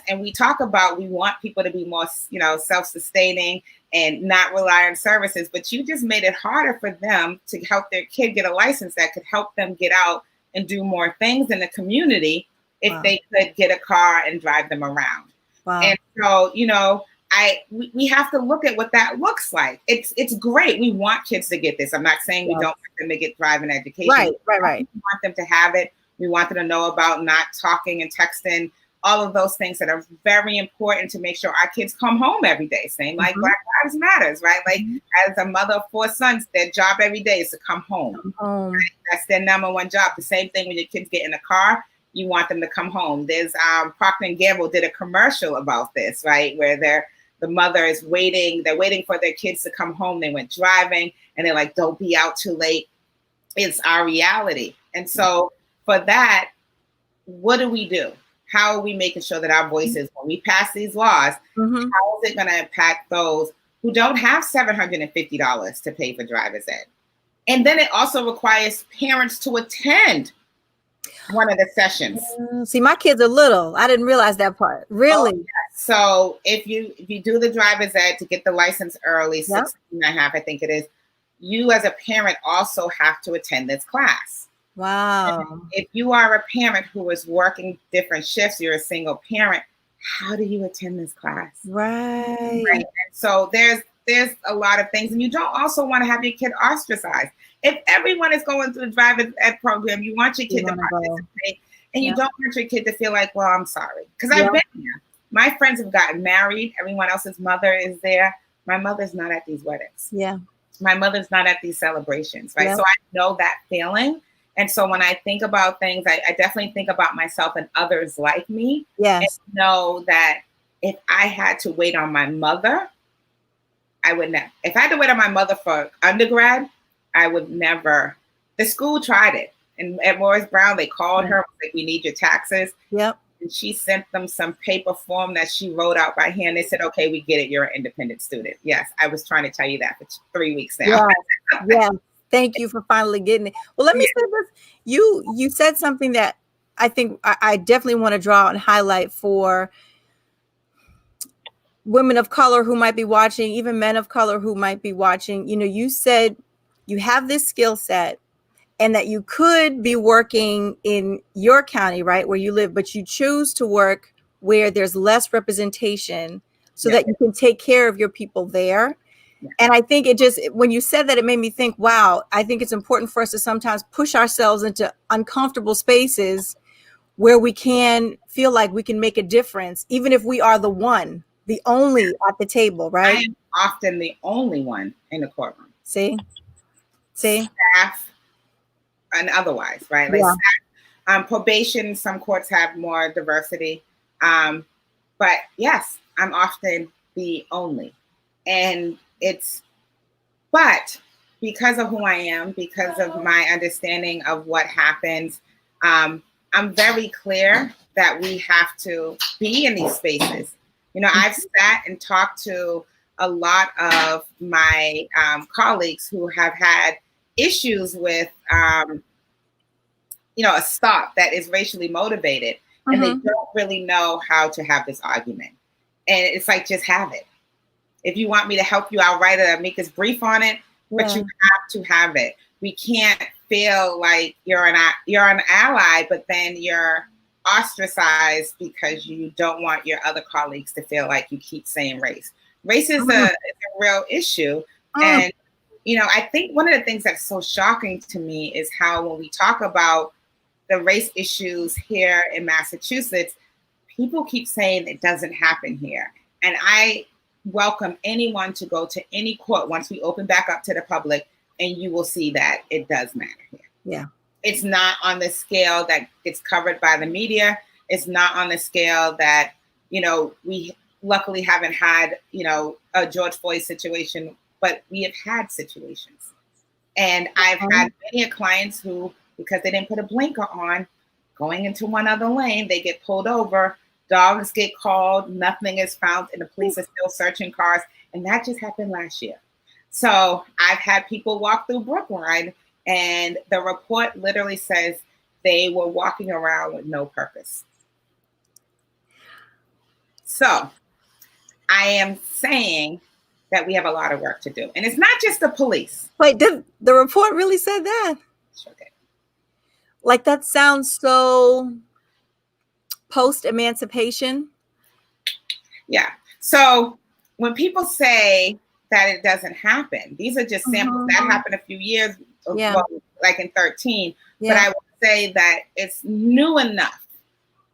And we talk about, we want people to be more, you know, self-sustaining and not rely on services, but you just made it harder for them to help their kid get a license that could help them get out and do more things in the community if they could get a car and drive them around. And so, you know, we have to look at what that looks like. It's great. We want kids to get this. I'm not saying we don't want them to get driving education. Right. We want them to have it. We want them to know about not talking and texting, all of those things that are very important to make sure our kids come home every day. Same like Black Lives Matters, right? Like as a mother of 4 sons, their job every day is to come home. Right? That's their number one job. The same thing when your kids get in a car, you want them to come home. There's Procter & Gamble did a commercial about this, right? Where the mother is waiting, they're waiting for their kids to come home. They went driving and they're like, don't be out too late. It's our reality. And so for that, what do we do? How are we making sure that our voices, when we pass these laws, how is it going to impact those who don't have $750 to pay for driver's ed? And then it also requires parents to attend one of the sessions. See, my kids are little. I didn't realize that part. Really? Oh, yes. So if you do the driver's ed to get the license early, 16 and a half, I think it is, you as a parent also have to attend this class. Wow. And if you are a parent who is working different shifts, you're a single parent, how do you attend this class? Right. And so there's a lot of things. And you don't also want to have your kid ostracized. If everyone is going through the driver's ed program, you want your kid to participate. And you don't want your kid to feel like, well, I'm sorry. Because I've been there. My friends have gotten married. Everyone else's mother is there. My mother's not at these weddings. Yeah. My mother's not at these celebrations, right? So I know that feeling. And so when I think about things, I definitely think about myself and others like me. Yes. And know that if I had to wait on my mother, I would never. If I had to wait on my mother for undergrad, I would never. The school tried it. And at Morris Brown, they called her, like, we need your taxes. Yep. And she sent them some paper form that she wrote out by hand. They said, okay, we get it. You're an independent student. Yes, I was trying to tell you that for 3 weeks now. Yeah. Thank you for finally getting it. Well, let me say this. You said something that I think I definitely want to draw and highlight for women of color who might be watching, even men of color who might be watching. You know, you said you have this skill set and that you could be working in your county, right, where you live, but you choose to work where there's less representation so that you can take care of your people there. And I think it just, when you said that, it made me think, wow, I think it's important for us to sometimes push ourselves into uncomfortable spaces where we can feel like we can make a difference, even if we are the only at the table, right? I am often the only one in the courtroom. See? Staff and otherwise, right? Like staff, probation, some courts have more diversity. But yes, I'm often the only. And but because of who I am, because of my understanding of what happens, I'm very clear that we have to be in these spaces. You know, I've sat and talked to a lot of my colleagues who have had issues with, a stop that is racially motivated, and they don't really know how to have this argument. And it's like, just have it. If you want me to help you, I'll write an amicus brief on it, but you have to have it. We can't feel like you're an ally, but then you're ostracized because you don't want your other colleagues to feel like you keep saying race. Race is a real issue. And, you know, I think one of the things that's so shocking to me is how when we talk about the race issues here in Massachusetts, people keep saying it doesn't happen here. And I welcome anyone to go to any court once we open back up to the public, and you will see that it does matter here. Yeah. It's not on the scale that gets covered by the media. It's not on the scale that, you know, we luckily haven't had, you know, a George Floyd situation, but we have had situations. And I've had many clients who, because they didn't put a blinker on, going into one other lane, they get pulled over, dogs get called, nothing is found, and the police are still searching cars. And that just happened last year. So I've had people walk through Brookline, and the report literally says they were walking around with no purpose. So I am saying that we have a lot of work to do. And it's not just the police. Wait, did the report really said that? Sure did. Like, that sounds so post-emancipation. Yeah. So when people say that it doesn't happen, these are just samples. That happened a few years ago, well, like in 13. But I will say that it's new enough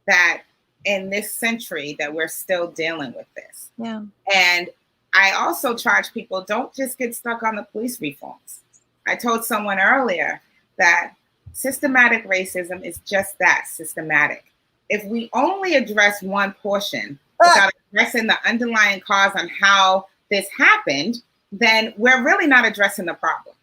that in this century that we're still dealing with this. Yeah. And I also charge people, don't just get stuck on the police reforms. I told someone earlier that systematic racism is just that, systematic. If we only address one portion without addressing the underlying cause on how this happened, then we're really not addressing the problem.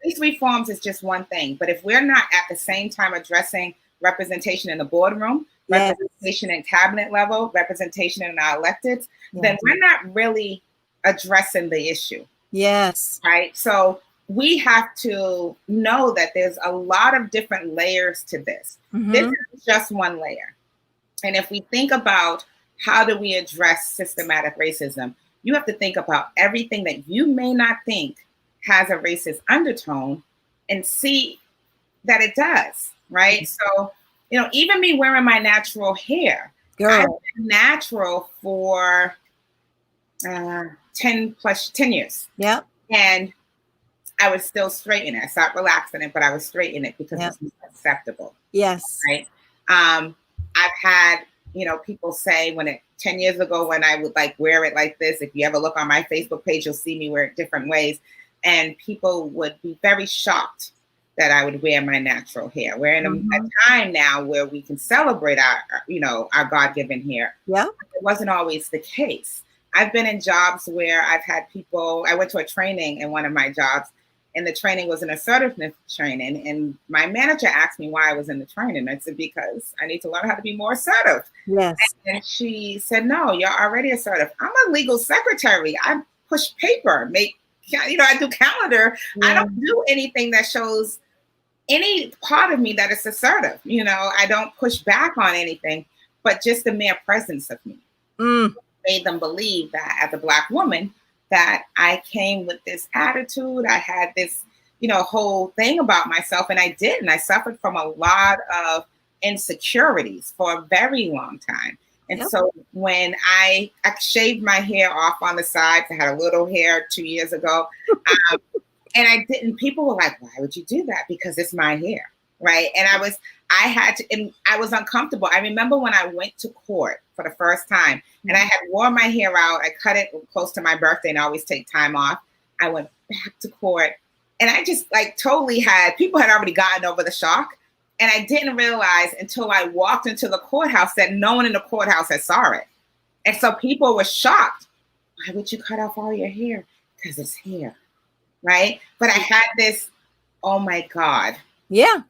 These reforms is just one thing. But if we're not at the same time addressing representation in the boardroom, representation in cabinet level, representation in our electeds, then we're not really addressing the issue. Yes. Right? So we have to know that there's a lot of different layers to this. This is just one layer. And if we think about how do we address systematic racism, you have to think about everything that you may not think has a racist undertone and see that it does, right? So, you know, even me wearing my natural hair, I've been natural for 10 years. Yeah. And I was still straighten it. I stopped relaxing it, but I was straightening it because it's acceptable. Yes. Right. I've had, you know, people say 10 years ago when I would like wear it like this, if you ever look on my Facebook page, you'll see me wear it different ways. And people would be very shocked that I would wear my natural hair. We're in a time now where we can celebrate our, you know, our God-given hair. Yeah. It wasn't always the case. I've been in jobs where I've had people, I went to a training in one of my jobs, and the training was an assertiveness training. And my manager asked me why I was in the training. I said, because I need to learn how to be more assertive. Yes. And she said, no, you're already assertive. I'm a legal secretary. I push paper, I do calendar. I don't do anything that shows any part of me that is assertive. You know, I don't push back on anything, but just the mere presence of me made them believe that as a Black woman, that I came with this attitude. I had this, you know, whole thing about myself, and I didn't. I suffered from a lot of insecurities for a very long time. And so when I shaved my hair off on the sides, I had a little hair 2 years ago, and I didn't, people were like, why would you do that? Because it's my hair, right? And I was uncomfortable. I remember when I went to court for the first time, and I had worn my hair out. I cut it close to my birthday, and I always take time off. I went back to court, and I just people had already gotten over the shock. And I didn't realize until I walked into the courthouse that no one in the courthouse had saw it. And so people were shocked. Why would you cut off all your hair? Because it's hair, right? But I had this, oh my God. Yeah.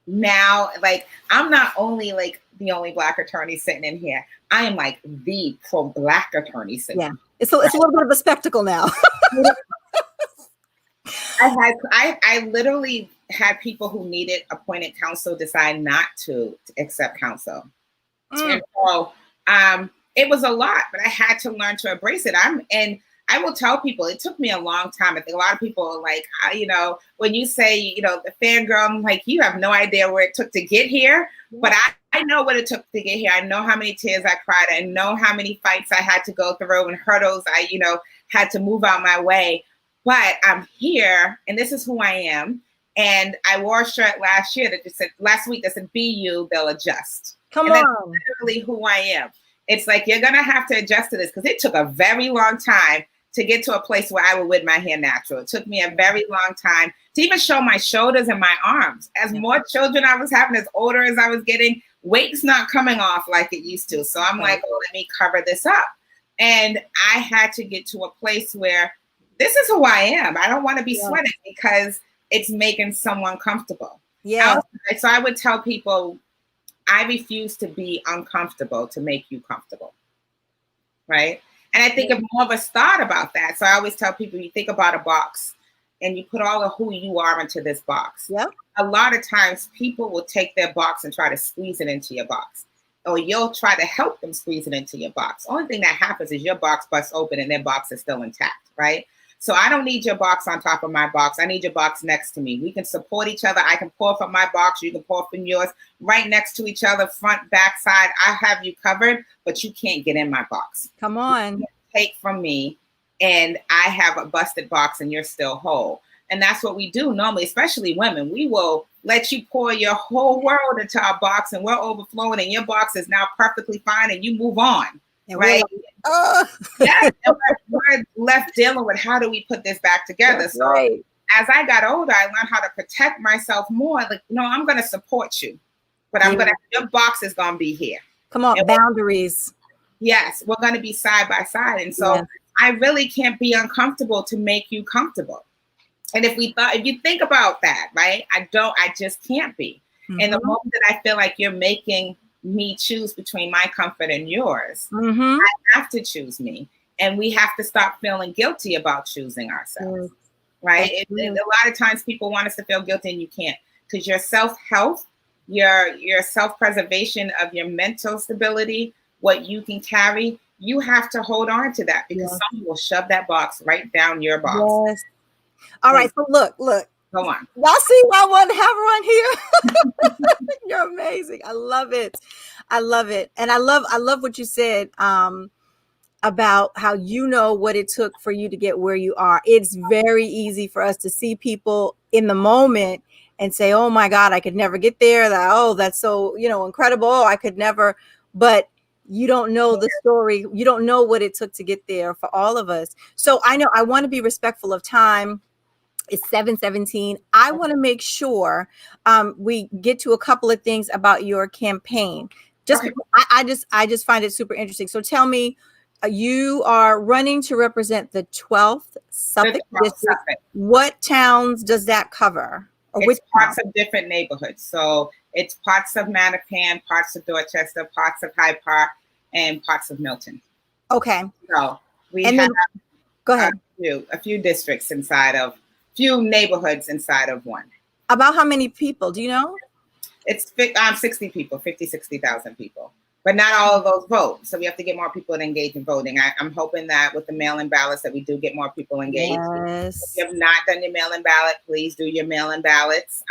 Now, like, I'm not only like the only Black attorney sitting in here. I am like the pro-Black attorney sitting. Yeah. It's a little bit of a spectacle now. I literally had people who needed appointed counsel decide not to accept counsel. And so it was a lot, but I had to learn to embrace it. And I will tell people, it took me a long time. I think a lot of people are like, when you say, the fangirl, I'm like, you have no idea where it took to get here. But I know what it took to get here. I know how many tears I cried. I know how many fights I had to go through and hurdles I, had to move out my way. But I'm here, and this is who I am. And I wore a shirt last week that said, be you, they'll adjust. Come and on. That's literally who I am. It's like, you're going to have to adjust to this, because it took a very long time to get to a place where I would wear my hair natural. It took me a very long time to even show my shoulders and my arms. As more children I was having, as older as I was getting, weight's not coming off like it used to. So I'm like, let me cover this up. And I had to get to a place where this is who I am. I don't want to be sweating because it's making someone comfortable. Yeah. So I would tell people, I refuse to be uncomfortable to make you comfortable. Right? And I think if more of us thought about that. So I always tell people, you think about a box and you put all of who you are into this box. Yep. A lot of times people will take their box and try to squeeze it into your box. Or you'll try to help them squeeze it into your box. Only thing that happens is your box busts open and their box is still intact, right? So I don't need your box on top of my box. I need your box next to me. We can support each other. I can pour from my box. You can pour from yours. Right next to each other, front, back, side. I have you covered, but you can't get in my box. Come on. Take from me, and I have a busted box and you're still whole. And that's what we do normally, especially women. We will let you pour your whole world into our box and we're overflowing and your box is now perfectly fine and you move on. And right? Yeah, and we're left dealing with, how do we put this back together? That's so right. As I got older, I learned how to protect myself more. Like, I'm going to support you, but your box is going to be here. Come on, and boundaries. Yes, we're going to be side by side. And so I really can't be uncomfortable to make you comfortable. And if you think about that, right, I just can't be. Mm-hmm. And the moment that I feel like you're making me choose between my comfort and yours, I have to choose me. And we have to stop feeling guilty about choosing ourselves, right? A lot of times people want us to feel guilty and you can't, because your self-health, your self-preservation of your mental stability, what you can carry, you have to hold on to that, because someone will shove that box right down your box. Yes. All right. So look. Go on. Y'all see why I want to have her on here? You're amazing. I love it. And I love what you said about how what it took for you to get where you are. It's very easy for us to see people in the moment and say, oh my God, I could never get there. That's so, incredible. I could never. But you don't know the story. You don't know what it took to get there for all of us. So I know I want to be respectful of time. It's 7:17. I want to make sure we get to a couple of things about your campaign. I just find it super interesting. So tell me, you are running to represent the 12th Suffolk District. What towns does that cover? Or it's which parts of different neighborhoods. So it's parts of Mattapan, parts of Dorchester, parts of Hyde Park, and parts of Milton. Okay. So we go ahead. A few districts few neighborhoods inside of one. About how many people, do you know? It's 60 people, 60,000 people, but not all of those vote. So we have to get more people to engage in voting. I'm hoping that with the mail-in ballots that we do get more people engaged. Yes. If you have not done your mail-in ballot, please do your mail-in ballots.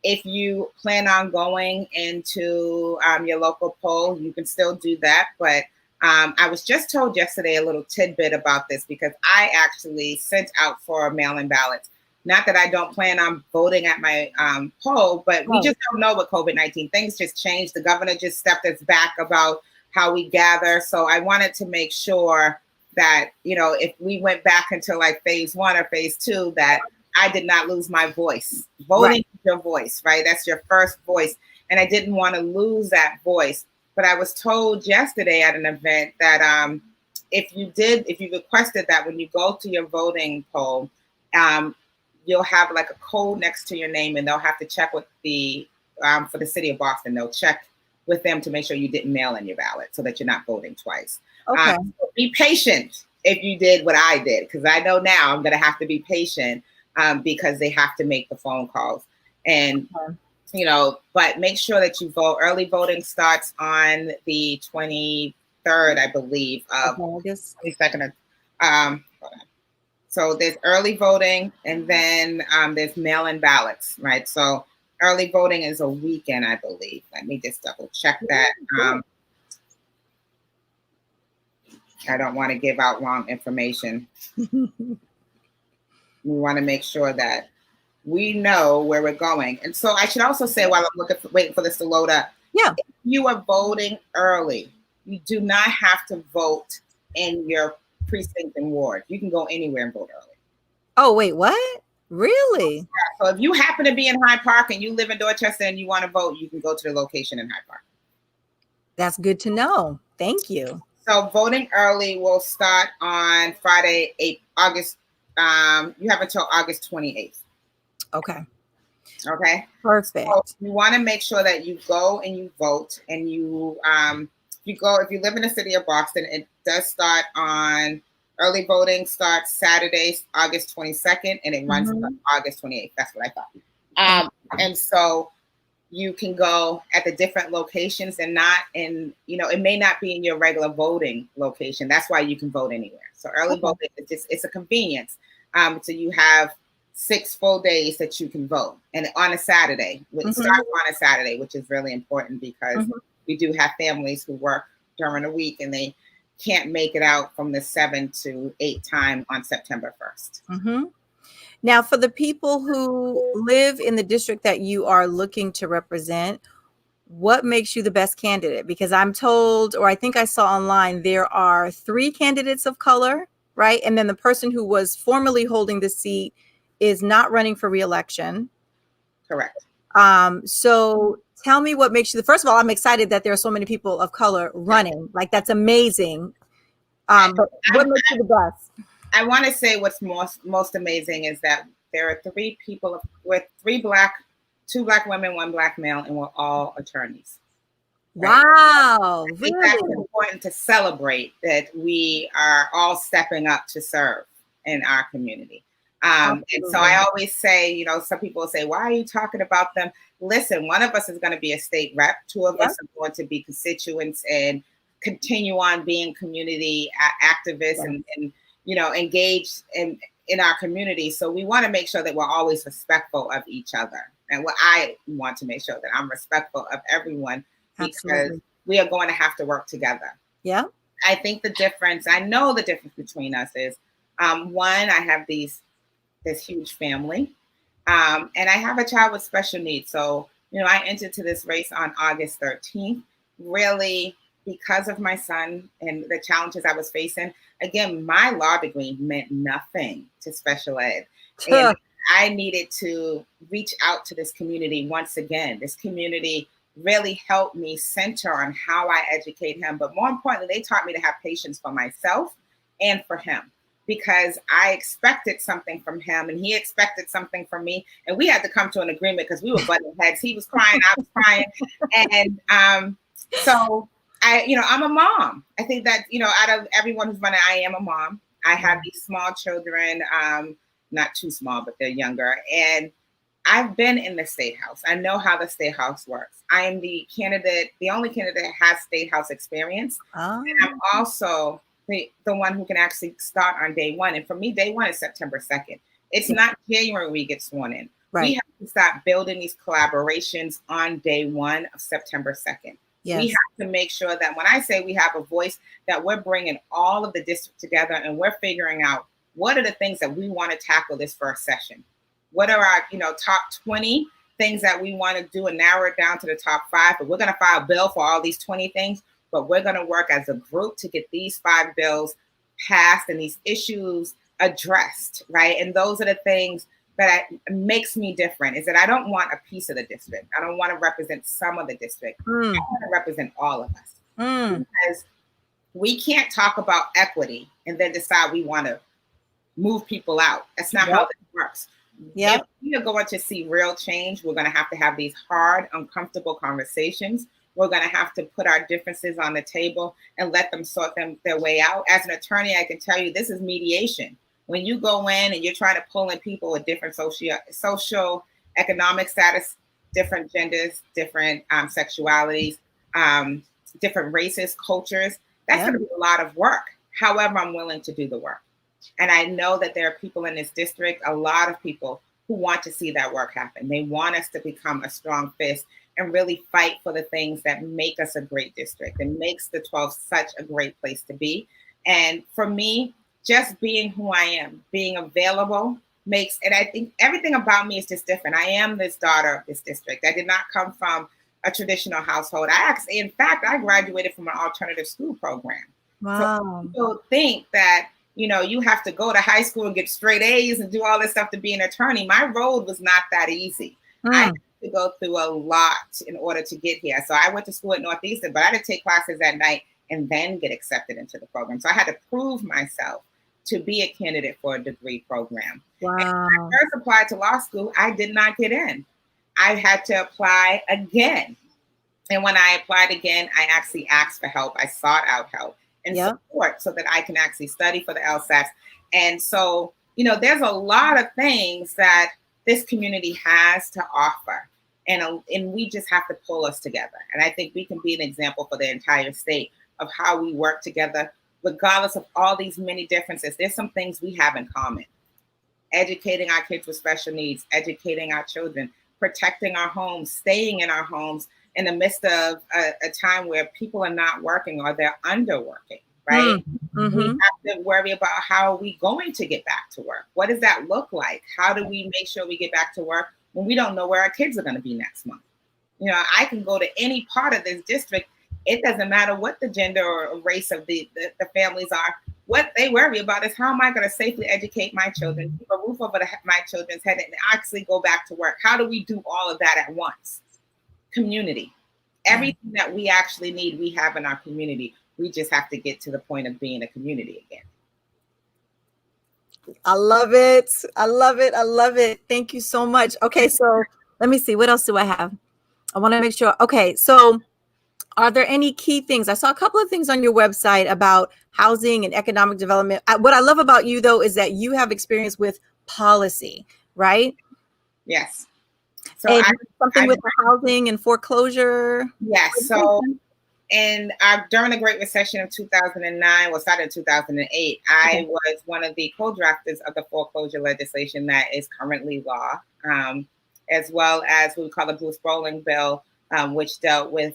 If you plan on going into your local poll, you can still do that. But I was just told yesterday a little tidbit about this, because I actually sent out for mail-in ballots. Not that I don't plan on voting at my poll, but we just don't know with COVID-19. Things just changed. The governor just stepped us back about how we gather. So I wanted to make sure that, if we went back into like phase 1 or phase 2, that I did not lose my voice. Voting is your voice, right? That's your first voice. And I didn't want to lose that voice. But I was told yesterday at an event that if you requested that when you go to your voting poll, you'll have like a code next to your name, and they'll have to check with for the city of Boston. They'll check with them to make sure you didn't mail in your ballot, so that you're not voting twice. Okay. So be patient if you did what I did, because I know now I'm going to have to be patient because they have to make the phone calls. And, but make sure that you vote. Early voting starts on the 24th, 3rd, I believe, of August. 22nd. Hold on. So there's early voting, and then there's mail-in ballots, right? So early voting is a weekend, I believe. Let me just double check that. I don't want to give out wrong information. We want to make sure that we know where we're going. And so I should also say, while I'm waiting for this to load up, yeah, if you are voting early, you do not have to vote in your precinct and ward. You can go anywhere and vote early. Oh, wait, what? Really? Yeah, so if you happen to be in Hyde Park and you live in Dorchester and you want to vote, you can go to the location in Hyde Park. That's good to know. Thank you. So voting early will start on Friday, August. You have until August 28th. Okay. Okay. Perfect. So you want to make sure that you go and you vote, and you if you live in the city of Boston, it does start on early voting starts Saturday, August 22nd, and it runs until August 28th. That's what I thought. And so you can go at the different locations and not in, it may not be in your regular voting location. That's why you can vote anywhere. So early voting, it's a convenience. So you have 6 full days that you can vote, and on a Saturday. It starts on a Saturday, which is really important because we do have families who work during the week and they can't make it out from the 7 to 8 time on September 1st. Now, for the people who live in the district that you are looking to represent, what makes you the best candidate? Because I'm told, or I think I saw online, there are 3 candidates of color, right? And then the person who was formerly holding the seat is not running for re-election. Correct. So tell me what makes you first of all, I'm excited that there are so many people of color running. Like, that's amazing. But what makes you the best? I want to say what's most amazing is that there are 3 people with 2 black women, 1 black male, and we're all attorneys. Right? Wow. I think that's important to celebrate, that we are all stepping up to serve in our community. And so I always say, some people say, why are you talking about them? Listen, one of us is going to be a state rep. 2 of us are going to be constituents and continue on being community activists and engaged in our community. So we want to make sure that we're always respectful of each other. And what I want to make sure that I'm respectful of everyone, because we are going to have to work together. Yeah. I think I know the difference between us is, one, I have this huge family, and I have a child with special needs. So, I entered to this race on August 13th, really because of my son and the challenges I was facing. Again, my law degree meant nothing to special ed. And I needed to reach out to this community once again. This community really helped me center on how I educate him. But more importantly, they taught me to have patience for myself and for him, because I expected something from him and he expected something from me. And we had to come to an agreement because we were butting heads. He was crying, I was crying. And so I'm a mom. I think that, out of everyone who's running, I am a mom. I have these small children, not too small, but they're younger. And I've been in the State House. I know how the State House works. I am the only candidate that has State House experience. And I'm also the one who can actually start on day 1. And for me, day 1 is September 2nd. It's not January we get sworn in. Right. We have to start building these collaborations on day 1 of September 2nd. Yes. We have to make sure that when I say we have a voice, that we're bringing all of the district together and we're figuring out what are the things that we want to tackle this first session. What are our, top 20 things that we want to do, and narrow it down to the top 5. But we're going to file a bill for all these 20 things, but we're going to work as a group to get these 5 bills passed and these issues addressed, right? And those are the things that makes me different, is that I don't want a piece of the district. I don't want to represent some of the district. I want to represent all of us. Because we can't talk about equity and then decide we want to move people out. That's not how this works. If we are going to see real change, we're going to have these hard, uncomfortable conversations. We're going to have to put our differences on the table and let them sort their way out. As an attorney, I can tell you this is mediation. When you go in and you're trying to pull in people with different social, economic status, different genders, different sexualities, different races, cultures, That's going to be a lot of work. However, I'm willing to do the work. And I know that there are people in this district, a lot of people who want to see that work happen. They want us to become a strong fist and really fight for the things that make us a great district and makes the 12th such a great place to be. And for me, just being who I am, being available makes, and I think everything about me is just different. I am this daughter of this district. I did not come from a traditional household. In fact, I graduated from an alternative school program. Wow. So people think that, you have to go to high school and get straight A's and do all this stuff to be an attorney. My road was not that easy. I had to go through a lot in order to get here. So I went to school at Northeastern, but I had to take classes at night and then get accepted into the program. So I had to prove myself to be a candidate for a degree program. Wow. And when I first applied to law school, I did not get in. I had to apply again. And when I applied again, I actually asked for help. I sought out help and support so that I can actually study for the LSATs. And so, there's a lot of things that this community has to offer. And we just have to pull us together. And I think we can be an example for the entire state of how we work together, regardless of all these many differences. There's some things we have in common. Educating our kids with special needs, educating our children, protecting our homes, staying in our homes in the midst of a time where people are not working or they're underworking, right? Mm-hmm. We have to worry about how are we going to get back to work? What does that look like? How do we make sure we get back to work when we don't know where our kids are going to be next month? I can go to any part of this district. It doesn't matter what the gender or race of the families are. What they worry about is, how am I going to safely educate my children, keep a roof over my children's head, and actually go back to work? How do we do all of that at once? Community. Everything that we actually need, we have in our community. We just have to get to the point of being a community again. I love it. I love it. I love it. Thank you so much. Okay, so let me see. What else do I have? I want to make sure. Okay, so are there any key things? I saw a couple of things on your website about housing and economic development. What I love about you, though, is that you have experience with policy, right? Yes. So something with the housing and foreclosure. Yes. So during the Great Recession of 2009, started in 2008, I was one of the co-drafters of the foreclosure legislation that is currently law, as well as what we call the Bruce Bowling bill, which dealt with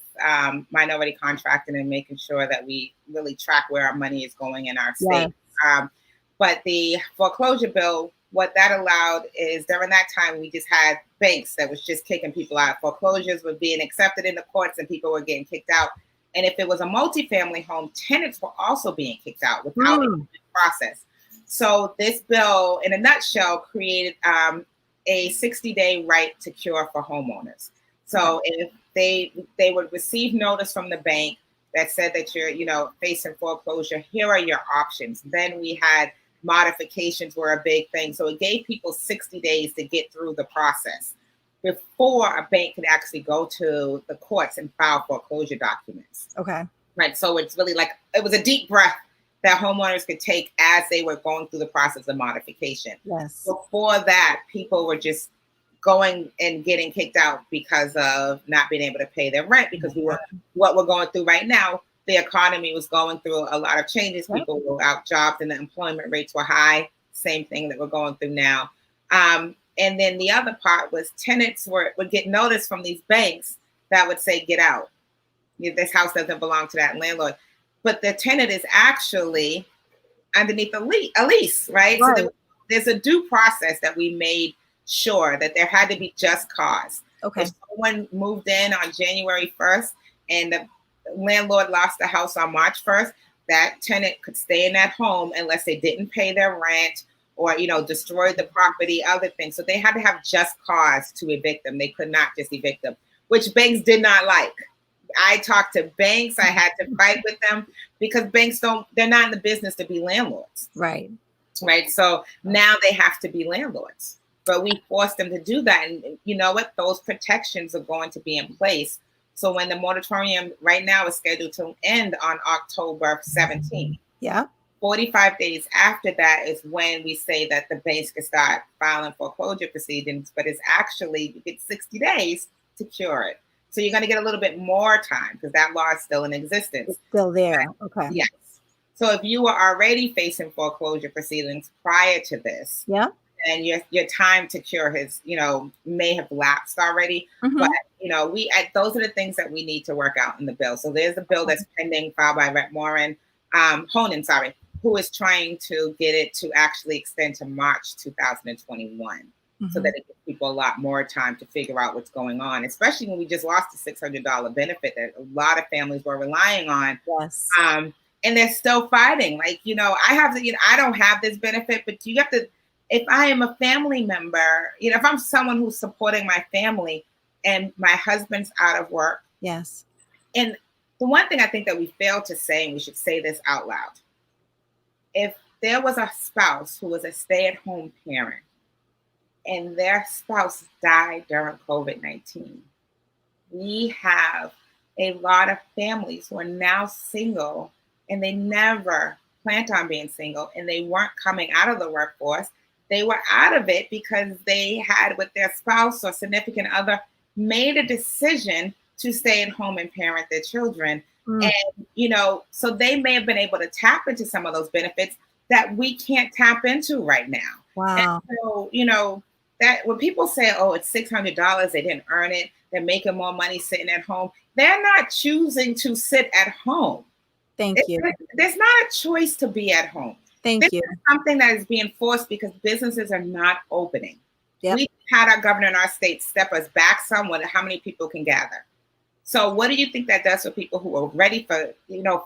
minority contracting and making sure that we really track where our money is going in our state. Yes. But the foreclosure bill, what that allowed is, during that time, we just had banks that was just kicking people out. Foreclosures were being accepted in the courts and people were getting kicked out. And if it was a multifamily home, tenants were also being kicked out without a process. So this bill, in a nutshell, created a 60-day right to cure for homeowners. So if they would receive notice from the bank that said that you're facing foreclosure, here are your options. Then we had modifications were a big thing. So it gave people 60 days to get through the process before a bank could actually go to the courts and file foreclosure documents. Okay. Right. So it's really like, it was a deep breath that homeowners could take as they were going through the process of modification. Yes. Before that, people were just going and getting kicked out because of not being able to pay their rent, because what we're going through right now, the economy was going through a lot of changes. People were without jobs and the employment rates were high. Same thing that we're going through now. And then the other part was tenants would get notice from these banks that would say, get out. This house doesn't belong to that landlord. But the tenant is actually underneath a lease, right? So there's a due process that we made sure that there had to be just cause. Okay. If someone moved in on January 1st and the landlord lost the house on March 1st, that tenant could stay in that home unless they didn't pay their rent or, destroyed the property, other things. So they had to have just cause to evict them. They could not just evict them, which banks did not like. I talked to banks. I had to fight with them because banks they're not in the business to be landlords. Right. Right. So now they have to be landlords, but we forced them to do that. And you know what? Those protections are going to be in place. So when the moratorium right now is scheduled to end on October 17th. Yeah. 45 days after that is when we say that the banks can start filing foreclosure proceedings, but it's actually, you get 60 days to cure it. So you're going to get a little bit more time because that law is still in existence. It's still there. Okay. Yes. So if you were already facing foreclosure proceedings prior to this, Yeah. and your time to cure has, may have lapsed already. Mm-hmm. But, those are the things that we need to work out in the bill. So there's a bill that's pending, filed by Rep. Honan, who is trying to get it to actually extend to March 2021. So that it gives people a lot more time to figure out what's going on, especially when we just lost the $600 benefit that a lot of families were relying on. Yes. And they're still fighting. Like, I don't have this benefit, but you have to, if I am a family member, if I'm someone who's supporting my family and my husband's out of work. Yes. And the one thing I think that we fail to say, and we should say this out loud, if there was a spouse who was a stay-at-home parent and their spouse died during COVID-19, we have a lot of families who are now single and they never planned on being single and they weren't coming out of the workforce. They were out of it because they had, with their spouse or significant other, made a decision to stay at home and parent their children. And, so they may have been able to tap into some of those benefits that we can't tap into right now. Wow. And so, that when people say, oh, it's $600, they didn't earn it, they're making more money sitting at home. They're not choosing to sit at home. Thank you. There's not a choice to be at home. Thank you. This is something that is being forced because businesses are not opening. Yep. We had our governor in our state step us back somewhat at how many people can gather. So what do you think that does for people who are ready for,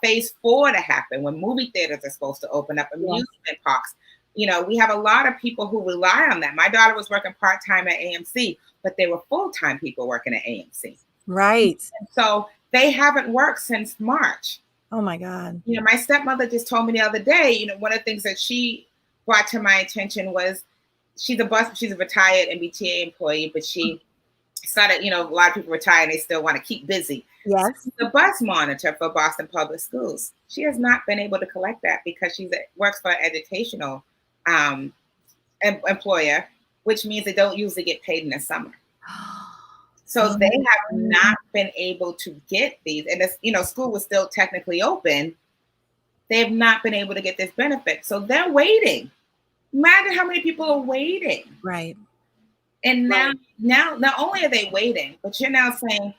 phase 4 to happen when movie theaters are supposed to open up, amusement parks? We have a lot of people who rely on that. My daughter was working part-time at AMC, but they were full-time people working at AMC. Right. And so they haven't worked since March. Oh my God. My stepmother just told me the other day, one of the things that she brought to my attention was she's a retired MBTA employee, but she started, a lot of people retire and they still want to keep busy. Yes. She's the bus monitor for Boston Public Schools. She has not been able to collect that because she works for an educational employer, which means they don't usually get paid in the summer. So they have not been able to get these. And school was still technically open. They have not been able to get this benefit. So they're waiting. Imagine how many people are waiting. Right. And now not only are they waiting, but you're now saying,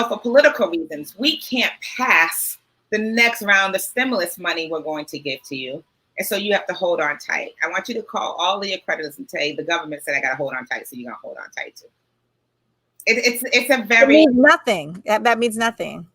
for political reasons, we can't pass the next round of stimulus money we're going to give to you. And so you have to hold on tight. I want you to call all of your creditors and say, the government said I got to hold on tight. So you're going to hold on tight too. It's a very— It means nothing. That means nothing.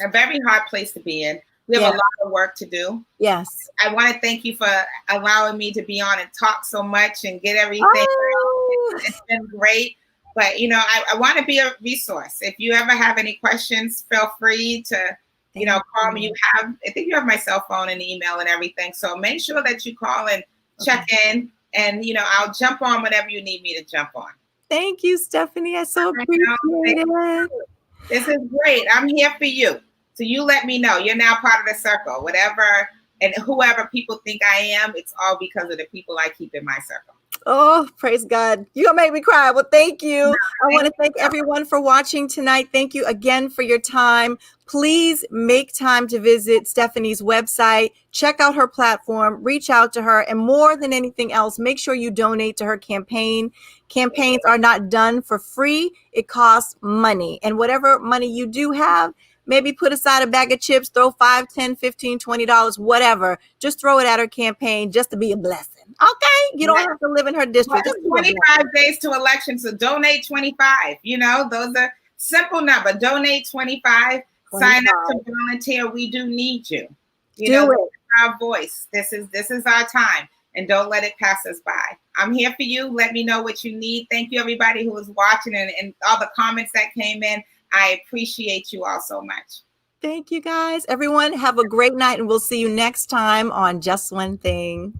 A very hard place to be in. We have a lot of work to do. Yes. I want to thank you for allowing me to be on and talk so much and get everything. It's been great. But, I want to be a resource. If you ever have any questions, feel free to, call me. I think you have my cell phone and email and everything. So make sure that you call and check in. And, I'll jump on whenever you need me to jump on. Thank you, Stephanie. I so appreciate it. This is great. I'm here for you. So you let me know. You're now part of the circle. Whatever and whoever people think I am, it's all because of the people I keep in my circle. Oh, praise God. You're going to make me cry. Well, thank you. I want to thank everyone for watching tonight. Thank you again for your time. Please make time to visit Stephanie's website. Check out her platform. Reach out to her. And more than anything else, make sure you donate to her campaign. Campaigns are not done for free. It costs money. And whatever money you do have, maybe put aside a bag of chips, throw $5, $10, $15, $20, whatever. Just throw it at her campaign just to be a blessing. Okay? You don't have to live in her district. Well, 25 days to election, so donate 25. Those are simple number. Donate 25. Sign up to volunteer. We do need you. Do it. Our voice. This is our time. And don't let it pass us by. I'm here for you. Let me know what you need. Thank you, everybody who was watching and all the comments that came in. I appreciate you all so much. Thank you, guys. Everyone, have a great night, and we'll see you next time on Just One Thing.